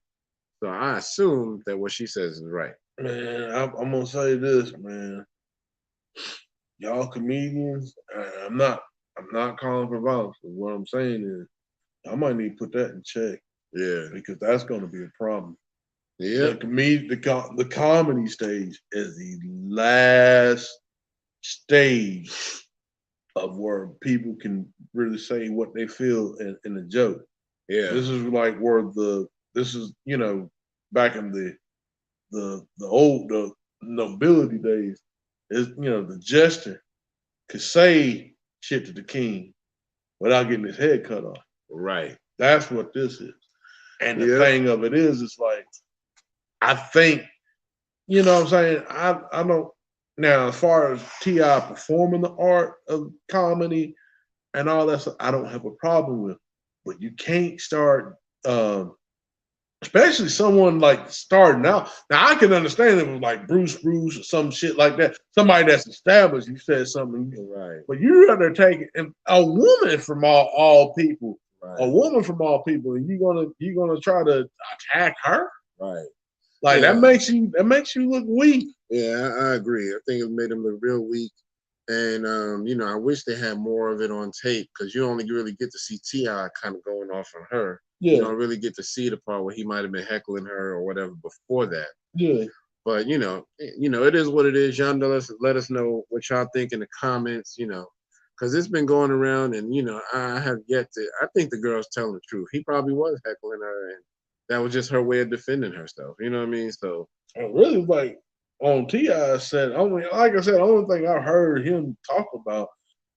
So I assume that what she says is right. Man, I'm gonna say this, man. Y'all comedians, I'm not calling for violence. What I'm saying is, I might need to put that in check. Yeah, because that's gonna be a problem. Yeah, the comedy stage is the last stage of where people can really say what they feel in a joke. Yeah, this is like where back in the old nobility days, is the jester could say shit to the king without getting his head cut off. Right. That's what this is. And the thing of it is, it's like, I think, what I'm saying? I don't, now, as far as T.I. performing the art of comedy and all that stuff, I don't have a problem with. But you can't start, especially someone like starting out. Now, I can understand if it was like Bruce or some shit like that. Somebody that's established, you said something. Right. But you're out there taking a woman from all people. Right. A woman from all people, and you're gonna try to attack her. Right. Like that makes you look weak. Yeah, I agree. I think it made him look real weak. And I wish they had more of it on tape, because you only really get to see T.I. kind of going off on her. Yeah. You don't really get to see the part where he might have been heckling her or whatever before that. Yeah. But it is what it is. Y'all let us know what y'all think in the comments, because it's been going around, and I have yet to. I think the girl's telling the truth. He probably was heckling her, and that was just her way of defending herself. You know what I mean? So I really like on T.I. said, like I said, the only thing I heard him talk about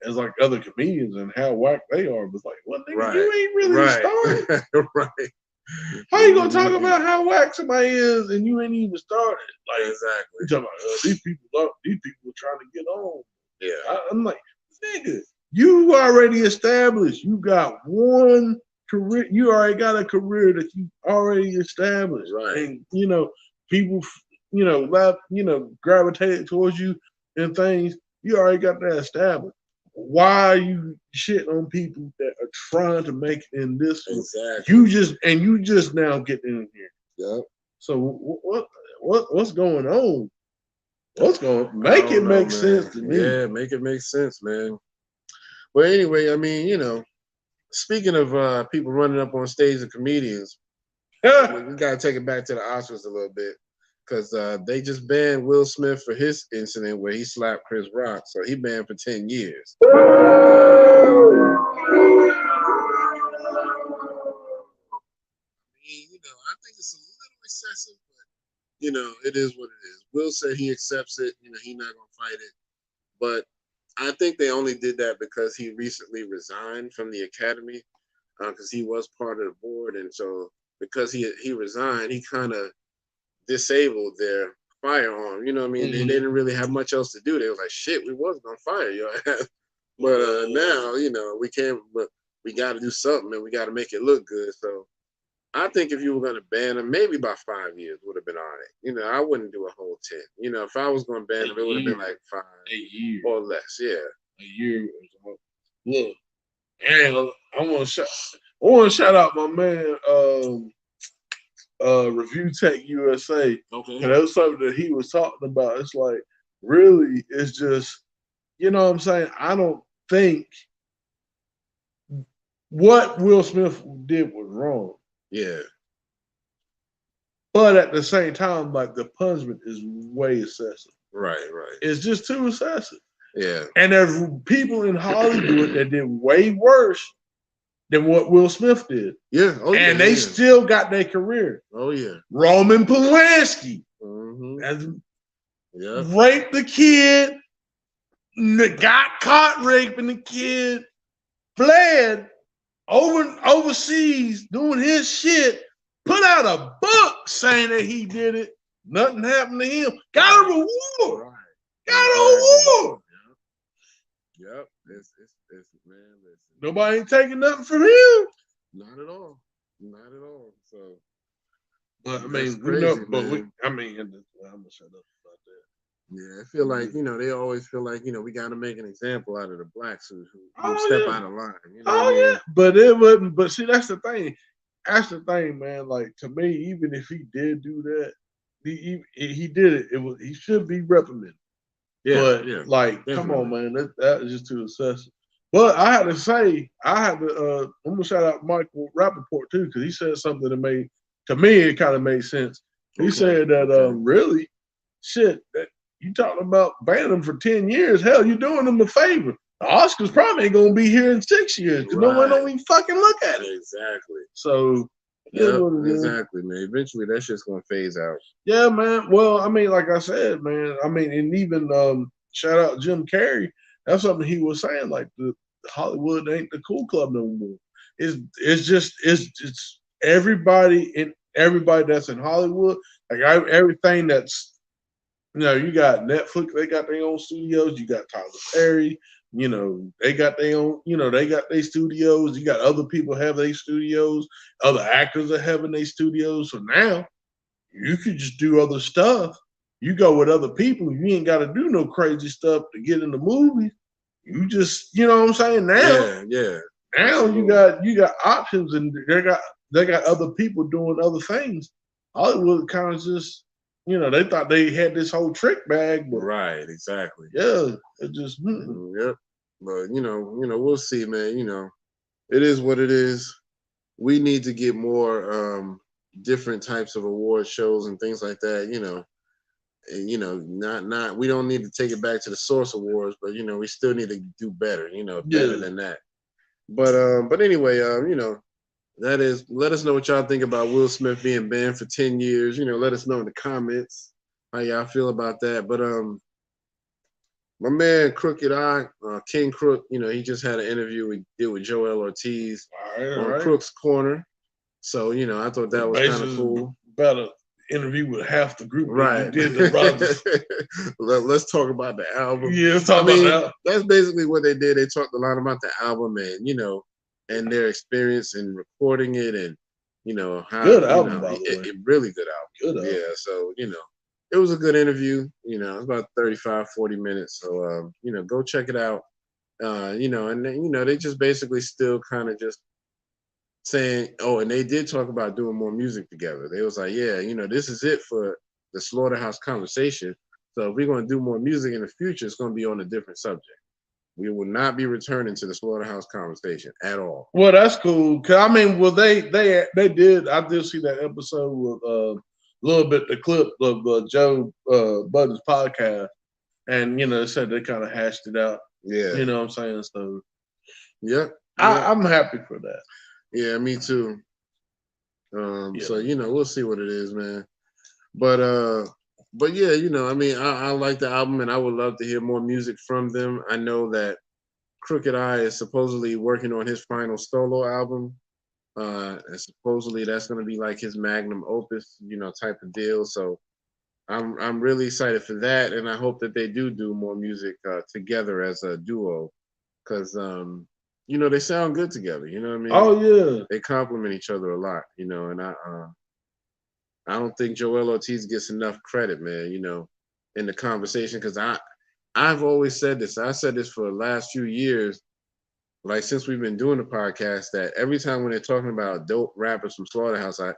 is like other comedians and how whack they are. But like, well, nigga, you ain't really started. Right. How you gonna talk about how whack somebody is and you ain't even started? Like, exactly. You talking about these people are trying to get on. Yeah. I'm like, nigga, you already established. You got one career. You already got a career that you already established. Right. And people, gravitated towards you and things. You already got that established. Why are you shitting on people that are trying to make it in this? Exactly. You just now getting in here. Yep. So what's going on? Make it make sense to me? Yeah, make it make sense, man. Well, anyway, I mean, speaking of people running up on stage as comedians, we gotta take it back to the Oscars a little bit, because they just banned Will Smith for his incident where he slapped Chris Rock, so he banned for 10 years. I think it's a little excessive, but it is what it is. Will said he accepts it. He's not gonna fight it. But I think they only did that because he recently resigned from the academy, because he was part of the board, and so because he resigned, he kind of disabled their firearm. You know what I mean? They didn't really have much else to do. They was like, shit, we was gonna fire your ass, but now we can't. But we got to do something, and we got to make it look good. So I think if you were gonna ban him, maybe about 5 years would have been all right. I wouldn't do a whole 10. If I was gonna ban him, it would have been like 5 years or less. Yeah, a year. Look, and I want to shout out my man, Review Tech USA. Okay. And that was something that he was talking about. It's like, really, it's just, what I'm saying? I don't think what Will Smith did was wrong. Yeah. But at the same time, like, the punishment is way excessive. Right. It's just too excessive. Yeah. And there's people in Hollywood that did way worse than what Will Smith did. Yeah. Oh, and they still got their career. Oh, yeah. Roman Polanski. Raped the kid, got caught raping the kid, fled overseas doing his shit, put out a book saying that he did it. Nothing happened to him. Got a reward. Right. Got a reward. Yep. It's man. Listen. Nobody ain't taking nothing from him. Not at all. So, but I mean, crazy, I'm gonna shut up about that. Yeah, I feel like they always feel like we got to make an example out of the blacks who step out of line. Yeah, but it wouldn't. But see, that's the thing. That's the thing, man. Like, to me, even if he did do that, he did it. He should be reprimanded. Yeah, but like, definitely. Come on, man, that is just too excessive. But I had to say, I'm gonna shout out Michael Rappaport too, because he said something that made, to me, it kind of made sense. He said that really, shit, that you talking about banning them for 10 years? Hell, you doing them a favor. The Oscars probably ain't gonna be here in 6 years because no one don't even fucking look at it. Exactly. So. Yeah, exactly, man. Eventually, that shit's gonna phase out. Yeah, man. Well, I mean, like I said, man. I mean, and even shout out Jim Carrey. That's something he was saying. Like, the Hollywood ain't the cool club no more. It's everybody that's in Hollywood. Like, everything that's, you got Netflix. They got their own studios. You got Tyler Perry. They got their own, they got their studios. You got other people have their studios. Other actors are having their studios. So now you could just do other stuff. You go with other people. You ain't got to do no crazy stuff to get in the movies. You just, what I'm saying? Now, yeah. Now you got options, and they got other people doing other things. Hollywood kind of just, they thought they had this whole trick bag, but right, exactly. Yeah, it just. Yep. But we'll see, man. It is what it is. We need to get more different types of award shows and things like that. Not we don't need to take it back to the Source Awards, but we still need to do better. Better than that. But anyway, that is. Let us know what y'all think about Will Smith being banned for 10 years. Let us know in the comments how y'all feel about that. But my man Crooked Eye, King Crook, he just had an interview we did with Joel Ortiz on Crook's Corner. So I thought that was kind of cool. Better interview with half the group. Right. You did the brothers. Let's talk about the album. Yeah, let's talk about that. That's basically what they did. They talked a lot about the album and and their experience in recording it, and how good album, by the way. Really good album. Good album. Yeah, so it was a good interview. It was about 35, 40 minutes. So go check it out. And they just basically still kind of just saying, and they did talk about doing more music together. They was like, yeah, this is it for the Slaughterhouse Conversation. So if we're going to do more music in the future, it's going to be on a different subject. We will not be returning to the Slaughterhouse Conversation at all. Well, that's cool. Cause I mean, well, they did. I did see that episode with a little bit the clip of Joe Budden's podcast, and it said they kind of hashed it out. Yeah, you know what I'm saying. So, yeah, I'm happy for that. Yeah, me too. So we'll see what it is, man. But yeah, you know, I mean, I like the album, and I would love to hear more music from them. I know that Crooked Eye is supposedly working on his final solo album. And supposedly that's going to be like his magnum opus, you know, type of deal. So I'm really excited for that, and I hope that they do more music together as a duo, because you know, they sound good together. You know what I mean? Oh yeah, They complement each other a lot. You know, and I don't think Joel Ortiz gets enough credit, man. You know, in the conversation, because I've always said this. I said this for the last few years, like since we've been doing the podcast, that every time when they're talking about dope rappers from Slaughterhouse, I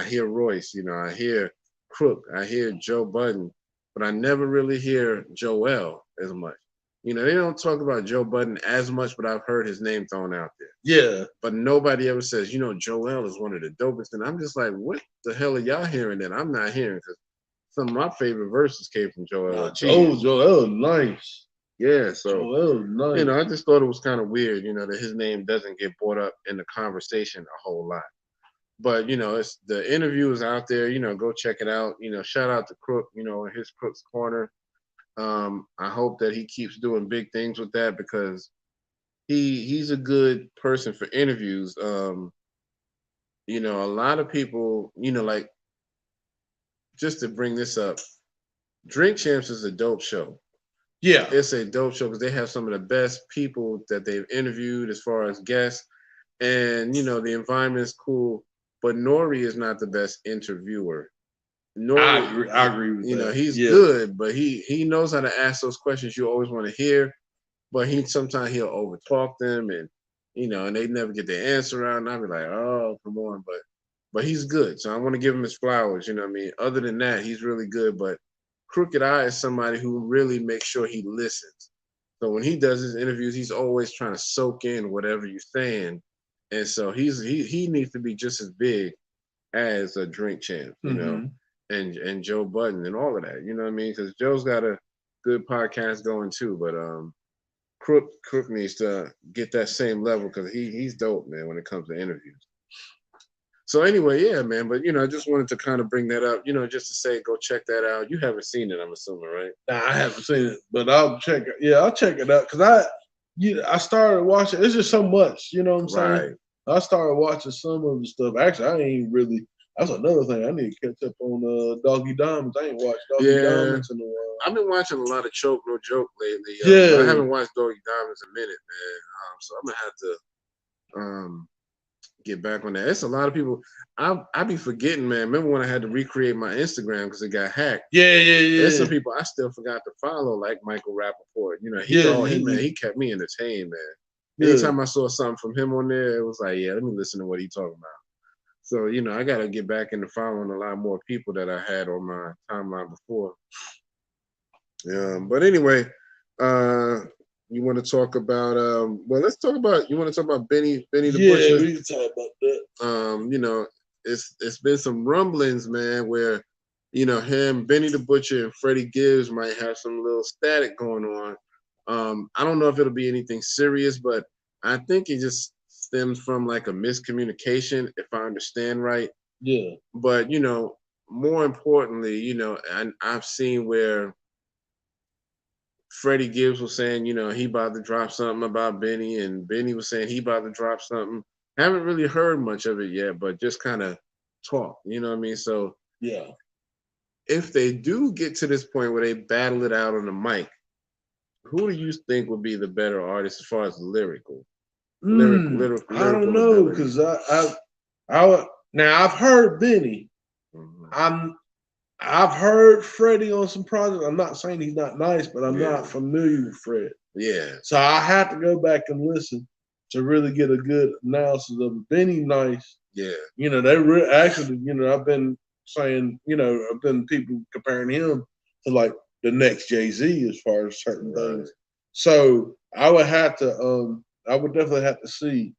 hear Royce, you know, I hear Crook, I hear Joe Budden, but I never really hear Joel as much. You know, they don't talk about Joe Budden as much, but I've heard his name thrown out there. yeah. But nobody ever says, you know, Joel is one of the dopest. And I'm just like, what the hell are y'all hearing that I'm not hearing? Because some of my favorite verses came from Joel Ortiz. Joel, nice. Yeah, so Joel, nice. you know, I just thought it was kind of weird, you know, that his name doesn't get brought up in the conversation a whole lot. But you know, it's the interview is out there. You know, go check it out. You know, shout out to Crook. You know, his Crook's Corner. I hope that he keeps doing big things with that, because he's a good person for interviews. You know, a lot of people, you know, like, just to bring this up, Drink Champs is a dope show. Yeah, It's a dope show because they have some of the best people that they've interviewed as far as guests, and you know, the environment is cool. But Nori is not the best interviewer. Nori, I agree with you that. know, he's good, but he knows how to ask those questions you always want to hear. But sometimes he'll overtalk them, and you know, and they never get their answer out. And I'll be like, oh, come on, but he's good. So I want to give him his flowers. You know what I mean? Other than that, he's really good. But Crooked Eye is somebody who really makes sure he listens. So when he does his interviews, he's always trying to soak in whatever you're saying, and so he needs to be just as big as a Drink Champ, you know, and Joe Budden and all of that. You know what I mean? Because Joe's got a good podcast going too, but Crook needs to get that same level, because he's dope, man, when it comes to interviews. So anyway, yeah, man. But you know, I just wanted to kind of bring that up, you know, just to say, go check that out. You haven't seen it, I'm assuming, right? Nah, I haven't seen it, but I'll check it. Yeah, I'll check it out, because I started watching. It's just so much, you know what I'm saying? I started watching some of the stuff. Actually, I ain't really. That's another thing. I need to catch up on Doggy Diamonds. I ain't watched Doggy Diamonds in a while. I've been watching a lot of Choke No Joke lately. Yeah, I haven't watched Doggy Diamonds in a minute, man. So I'm gonna have to get back on that. It's a lot of people. I be forgetting, man. Remember when I had to recreate my Instagram because it got hacked? Yeah. There's some people I still forgot to follow, like Michael Rappaport. You know, he kept me entertained, man. Anytime I saw something from him on there, it was like, yeah, let me listen to what he's talking about. So, you know, I got to get back into following a lot more people that I had on my timeline before. But anyway, you want to talk about, let's talk about, you want to talk about Benny the Butcher? Yeah, we can talk about that. You know, it's been some rumblings, man, where, you know, Benny the Butcher, and Freddie Gibbs might have some little static going on. I don't know if it'll be anything serious, but I think it just stems from like a miscommunication, if I understand right. Yeah. But, you know, more importantly, you know, I've seen where Freddie Gibbs was saying, you know, he about to drop something about Benny, and Benny was saying he about to drop something. Haven't really heard much of it yet, but just kind of talk, you know what I mean? So yeah, if they do get to this point where they battle it out on the mic, who do you think would be the better artist as far as lyrical? I don't know, because now I've heard Benny. I've heard Freddie on some projects. I'm not saying he's not nice, but I'm not familiar with Fred. Yeah. So I have to go back and listen to really get a good analysis of it. Benny nice. Yeah. You know, actually, you know, I've been saying, you know, I've been people comparing him to like the next Jay-Z as far as certain things. So I would definitely have to see.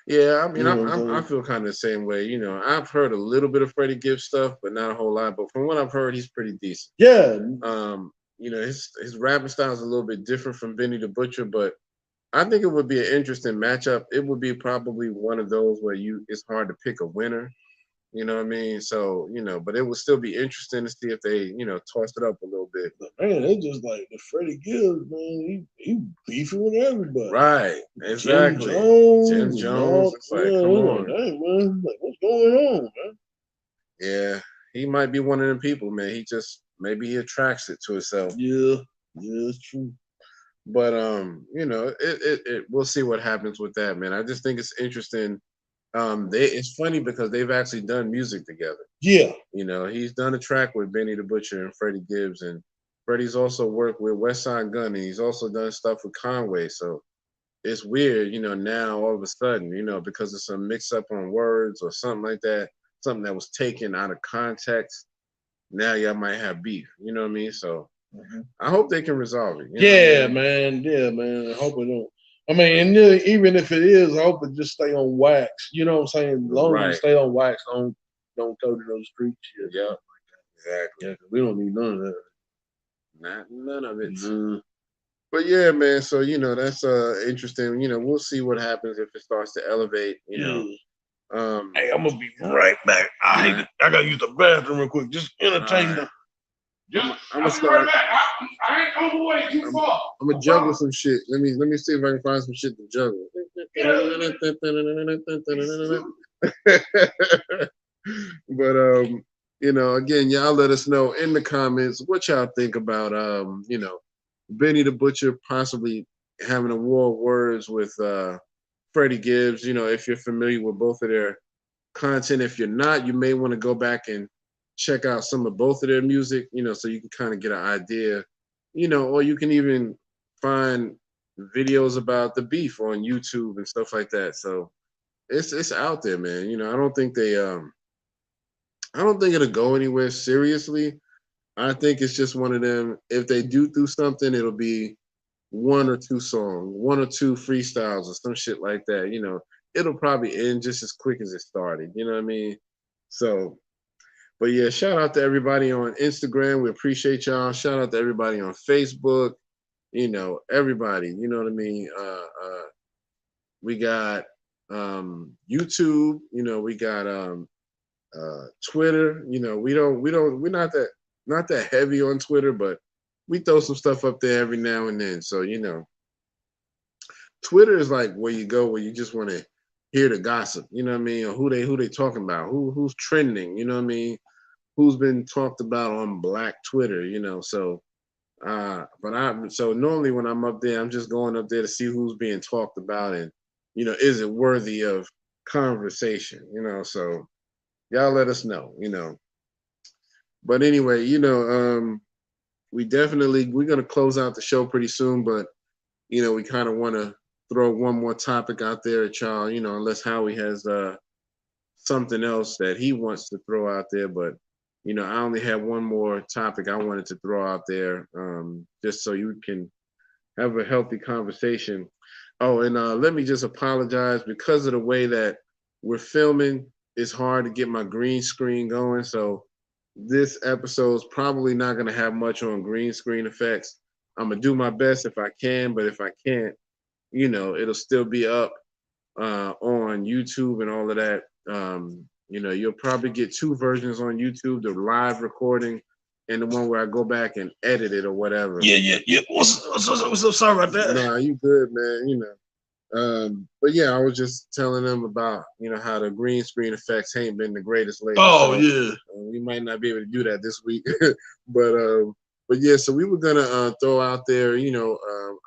Yeah, I mean, I feel kind of the same way. You know, I've heard a little bit of Freddie Gibbs stuff, but not a whole lot. But from what I've heard, he's pretty decent. Yeah. You know, his rapping style is a little bit different from Benny the Butcher, but I think it would be an interesting matchup. It would be probably one of those where it's hard to pick a winner. You know what I mean? So, but it would still be interesting to see if they, toss it up a little bit. But man, they just like the Freddie Gibbs, man. He beefing with everybody. Right. Exactly. Jim Jones. It's like, come on. Hey, man, like, what's going on, man? Yeah. He might be one of them people, man. Maybe he attracts it to himself. Yeah, it's true. But we'll see what happens with that, man. I just think it's interesting. It's funny because they've actually done music together. Yeah. He's done a track with Benny the Butcher and Freddie Gibbs, and Freddie's also worked with Westside Gunn, and he's also done stuff with Conway. So it's weird, now all of a sudden, because of some mix up on words or something like that, something that was taken out of context. Now y'all might have beef. You know what I mean? So I hope they can resolve it. Yeah, man. I hope it don't. I mean, and even if it is, I hope it just stay on wax. You know what I'm saying? As long as it stay on wax, don't go to those street shit. Yeah, exactly. Yeah, we don't need none of that. None of it. Mm-hmm. But yeah, man. So that's interesting. We'll see what happens if it starts to elevate. Hey, I'm gonna be right back. I gotta use the bathroom real quick. Just entertain them. I'm gonna start. Right back. I ain't on the way too far. I'm gonna juggle some shit. Let me see if I can find some shit to juggle. But again, y'all let us know in the comments what y'all think about Benny the Butcher possibly having a war of words with Freddie Gibbs. If you're familiar with both of their content. If you're not, you may want to go back and check out some of both of their music, so you can kind of get an idea, or you can even find videos about the beef on YouTube and stuff like that. So it's out there, man. I don't think it'll go anywhere seriously. I think it's just one of them. If they do something, it'll be one or two songs, one or two freestyles or some shit like that. It'll probably end just as quick as it started. You know what I mean? So, but yeah, shout out to everybody on Instagram. We appreciate y'all. Shout out to everybody on Facebook. Everybody. You know what I mean? We got YouTube. We got Twitter. We're not that heavy on Twitter, but we throw some stuff up there every now and then. So Twitter is like where you go where you just want to hear the gossip. You know what I mean? Or who they talking about? Who's trending? You know what I mean? Who's been talked about on Black Twitter? So. So normally when I'm up there, I'm just going up there to see who's being talked about and, is it worthy of conversation? So y'all let us know. But anyway, we're going to close out the show pretty soon, but, we kind of want to throw one more topic out there at y'all, unless Howie has something else that he wants to throw out there. But, I only have one more topic I wanted to throw out there just so you can have a healthy conversation. Oh, and let me just apologize because of the way that we're filming. It's hard to get my green screen going. So this episode is probably not going to have much on green screen effects. I'm going to do my best if I can, but if I can't, it'll still be up on YouTube and all of that. You'll probably get two versions on YouTube, the live recording and the one where I go back and edit it or whatever. Yeah. What's sorry about that? Nah, you good, man, But yeah, I was just telling them about, how the green screen effects ain't been the greatest lately. Oh, so, yeah. We might not be able to do that this week. But yeah, so we were going to throw out there,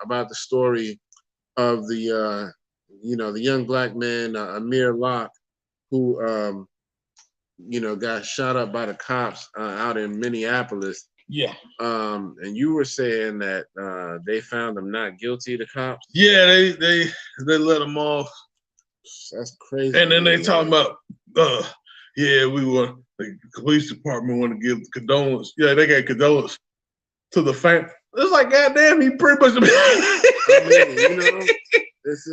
about the story of the young black man, Amir Locke, who, got shot up by the cops out in Minneapolis. Yeah. And you were saying that they found him not guilty, the cops? Yeah, they let him off. That's crazy. And then they talking about, the police department want to give condolence. Yeah, they got condolence to the family. It's like, goddamn, he pretty much. That's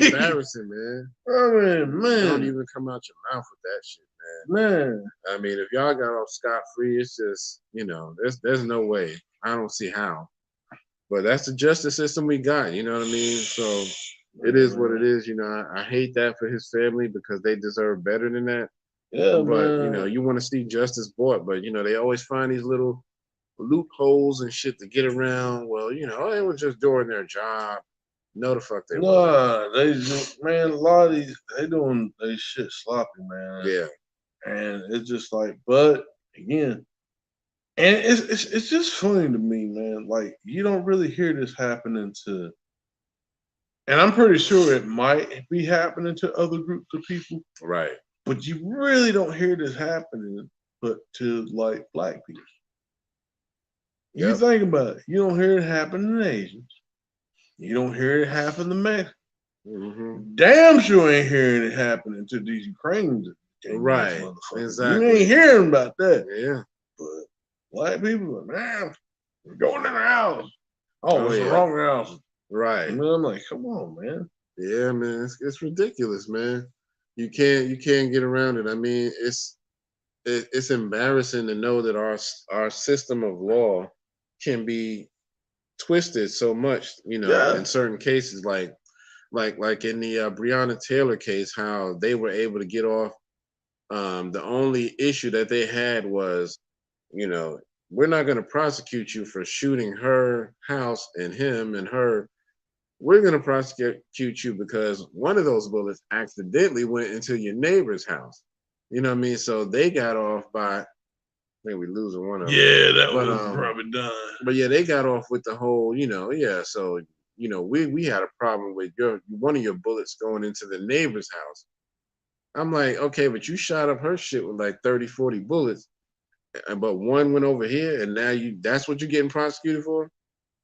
embarrassing, man. I mean, man. Don't even come out your mouth with that shit, man. I mean, if y'all got off scot-free, it's just, there's no way. I don't see how. But that's the justice system we got, you know what I mean? So it is what it is, I hate that for his family because they deserve better than that. Yeah, but man. you want to see justice brought, but they always find these little loopholes and shit to get around. Well, they were just doing their job. No, the fuck they wasn't. Nah, they just, man, a lot of these, they doing they shit sloppy, man. Yeah. And it's just like, but again, and it's just funny to me, man. Like, you don't really hear this happening to, and I'm pretty sure it might be happening to other groups of people, Right. but you really don't hear this happening, but to like black people. You Yep. think about it, you don't hear it happen to Asians. You don't hear it happen to Mexicans. Mm-hmm. Damn sure ain't hearing it happening to these Ukrainians. Right. Exactly. You ain't hearing about that. Yeah. But black people are, man, we're going in the house. Oh, it's yeah. the wrong house. Right. And I'm like, come on, man. Yeah, man. It's ridiculous, man. You can't get around it. I mean, it's embarrassing to know that our system of law can be twisted so much, in certain cases, like in the Breonna Taylor case, how they were able to get off. The only issue that they had was, we're not going to prosecute you for shooting her house and him and her. We're going to prosecute you because one of those bullets accidentally went into your neighbor's house. You know what I mean? So they got off by, I think we losing one of them. Yeah, that was probably done. But yeah, they got off with the whole, so, we had a problem with one of your bullets going into the neighbor's house. I'm like, okay, but you shot up her shit with like 30, 40 bullets, but one went over here, and now that's what you're getting prosecuted for?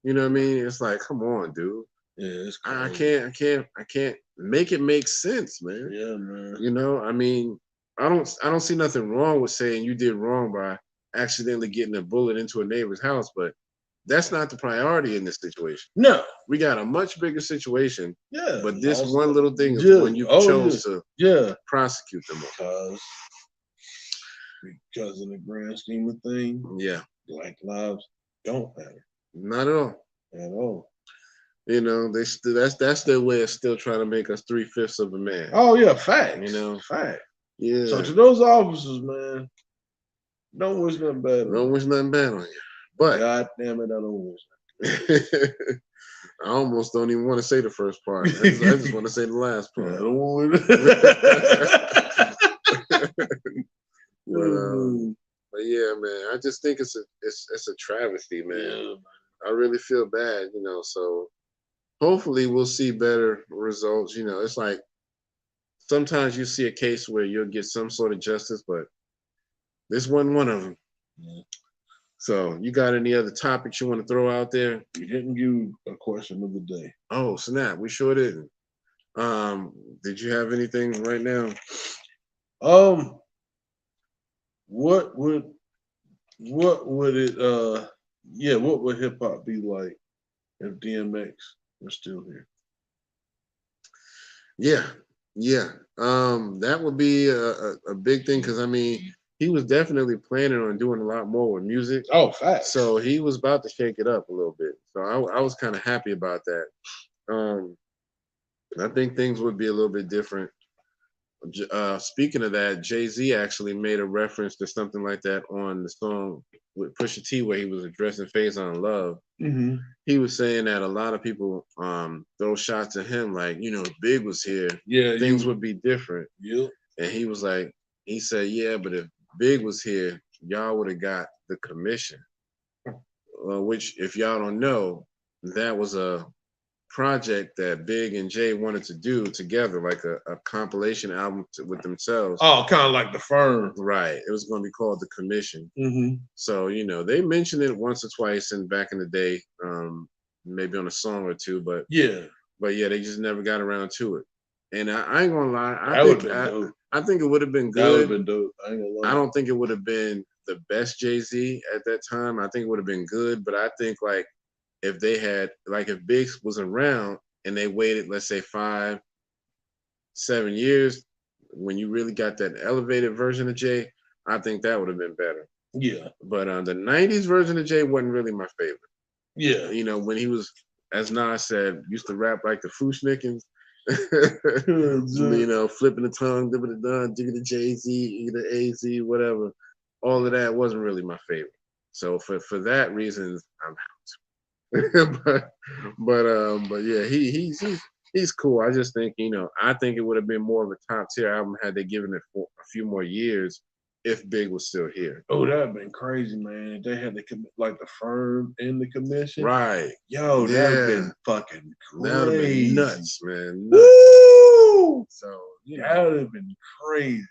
You know what I mean? It's like, come on, dude. Yeah, it's crazy. I can't make it make sense, man. Yeah, man. I mean, I don't see nothing wrong with saying you did wrong by accidentally getting a bullet into a neighbor's house, but that's not the priority in this situation. No. We got a much bigger situation. Yeah. But this one little thing is when you chose to prosecute them. Because in the grand scheme of things, black lives don't matter. Not at all. At all. That's their way of still trying to make us 3/5 of a man. Oh yeah, fact. Fact. Yeah. So to those officers, man, don't wish nothing bad. Don't wish nothing bad on you. But God damn it, I don't wish. I almost don't even want to say the first part. I just want to say the last part. I don't want but yeah, man, I just think it's a travesty, man. Yeah. I really feel bad, so hopefully we'll see better results. It's like sometimes you see a case where you'll get some sort of justice, but this wasn't one of them. Yeah. So you got any other topics you want to throw out there? We didn't give a question of the day. Oh, snap. We sure didn't. Did you have anything right now? What would it what would hip hop be like if DMX was still here? Yeah. That would be a big thing because I mean he was definitely planning on doing a lot more with music. Oh, fact. So he was about to shake it up a little bit. So I was kind of happy about that. I think things would be a little bit different. Speaking of that, Jay-Z actually made a reference to something like that on the song with Pusha T where he was addressing Faison Love. Mm-hmm. He was saying that a lot of people throw shots at him like, if Big was here, things would be different. Yeah. And he said, yeah, but if Big was here, y'all would have got the commission. Which, if y'all don't know, that was a project that Big and Jay wanted to do together, like a compilation album with themselves. Oh, kind of like The Firm. Right. It was going to be called The Commission. Mm-hmm. So, they mentioned it once or twice back in the day, maybe on a song or two, but they just never got around to it. And I ain't gonna lie, I think it would have been good. That would have been dope. I ain't gonna lie. I don't think it would have been the best Jay-Z at that time. I think it would have been good, but I think like if they had, like if Biggs was around and they waited, let's say 5-7 years, when you really got that elevated version of Jay, I think that would have been better. Yeah. But the 90s version of Jay wasn't really my favorite. Yeah. When he was, as Nas said, used to rap like the Fushnikins. You know, flipping the tongue, dipping the done, digging the Jay-Z, either AZ, whatever. All of that wasn't really my favorite. So for that reason, I'm out. but yeah, he's cool. I just think, you know, I think it would have been more of a top tier album had they given it for a few more years if Big was still here. Oh, that'd have been crazy, man. If they had the like the firm in the commission. Right. Yo, that'd have been fucking crazy. That would have been nuts, man. Nuts. Woo! So, you know, that would have been crazy.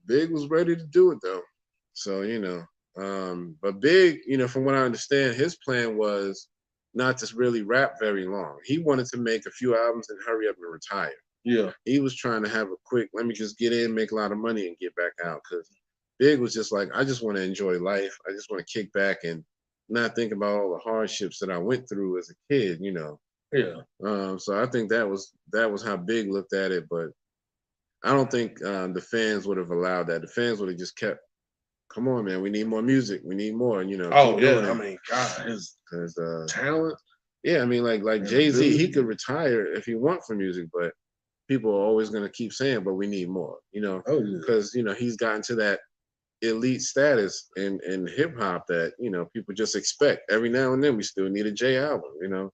Big was ready to do it though. So, you know, but Big, you know, from what I understand, his plan was not to really rap very long. He wanted to make a few albums and hurry up and retire. Yeah. He was trying to have a quick, let me just get in, make a lot of money and get back out. Because Big was just like, I just want to enjoy life. I just want to kick back and not think about all the hardships that I went through as a kid, you know. Yeah. So I think that was how Big looked at it, but I don't think the fans would have allowed that. The fans would have just kept, come on, man, we need more music. We need more, you know. Oh, yeah. I mean, God, his talent. Yeah, I mean, like Jay-Z, he could retire if he wants for music, but people are always going to keep saying, but we need more, you know, because, you know, he's gotten to that elite status in hip hop that, you know, people just expect. Every now and then we still need a Jay album, you know.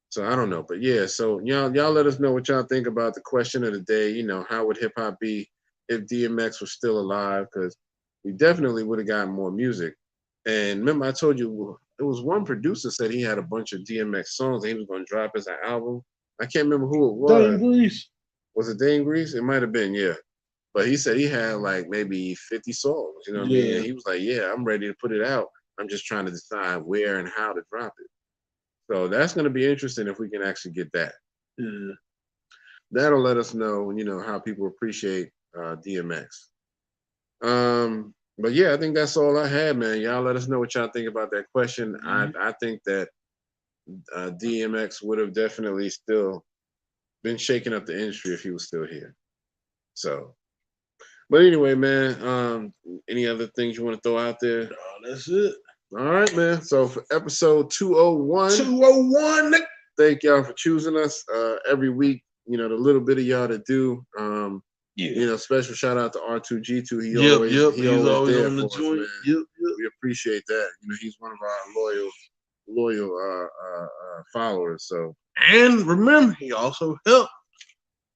So I don't know, but yeah, so y'all let us know what y'all think about the question of the day. You know, how would hip hop be if DMX was still alive? Because we definitely would have gotten more music. And remember, I told you there was one producer said he had a bunch of DMX songs that he was going to drop as an album. I can't remember who it was. Dane Grease. Was it Dane Grease? It might have been, yeah. But he said he had like maybe 50 songs. You know what I mean? And he was like, yeah, I'm ready to put it out. I'm just trying to decide where and how to drop it. So that's going to be interesting if we can actually get that. Yeah. That'll let us know, you know, how people appreciate DMX. But yeah, I think that's all I had, man. Y'all let us know what y'all think about that question. Mm-hmm. I think that DMX would have definitely still been shaking up the industry if he was still here. So, but anyway, man, any other things you want to throw out there? No, that's it. All right, man. So for episode 201. Thank y'all for choosing us every week. You know, the little bit of y'all that do. You know, special shout out to R2G2. He's always there on the joint. Us, we appreciate that. You know, he's one of our loyal followers. So, and remember, he also helped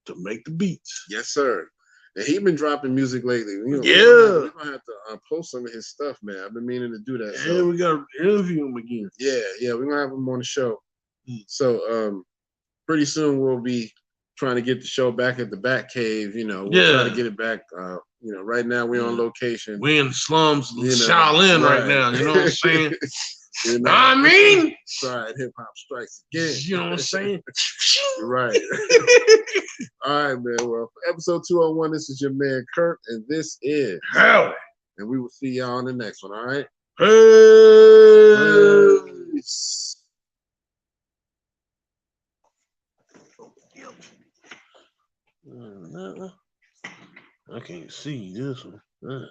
to make the beats. Yes, sir. And he's been dropping music lately. You know, we're gonna have to post some of his stuff, man. I've been meaning to do that. Yeah, so. We gotta interview him again. Yeah, we're gonna have him on the show. So pretty soon we'll be trying to get the show back at the Bat Cave. You know, we'll try to get it back. You know, right now we're on location. We're in the slums, Shaolin right now. You know what I'm saying? You know, I mean, Triad Hip Hop strikes again. You know what I'm saying? Right. All right, man. Well, for episode 201, this is your man Kurt, and this is Howdy. And we will see y'all on the next one. All right. Peace. I can't see this one.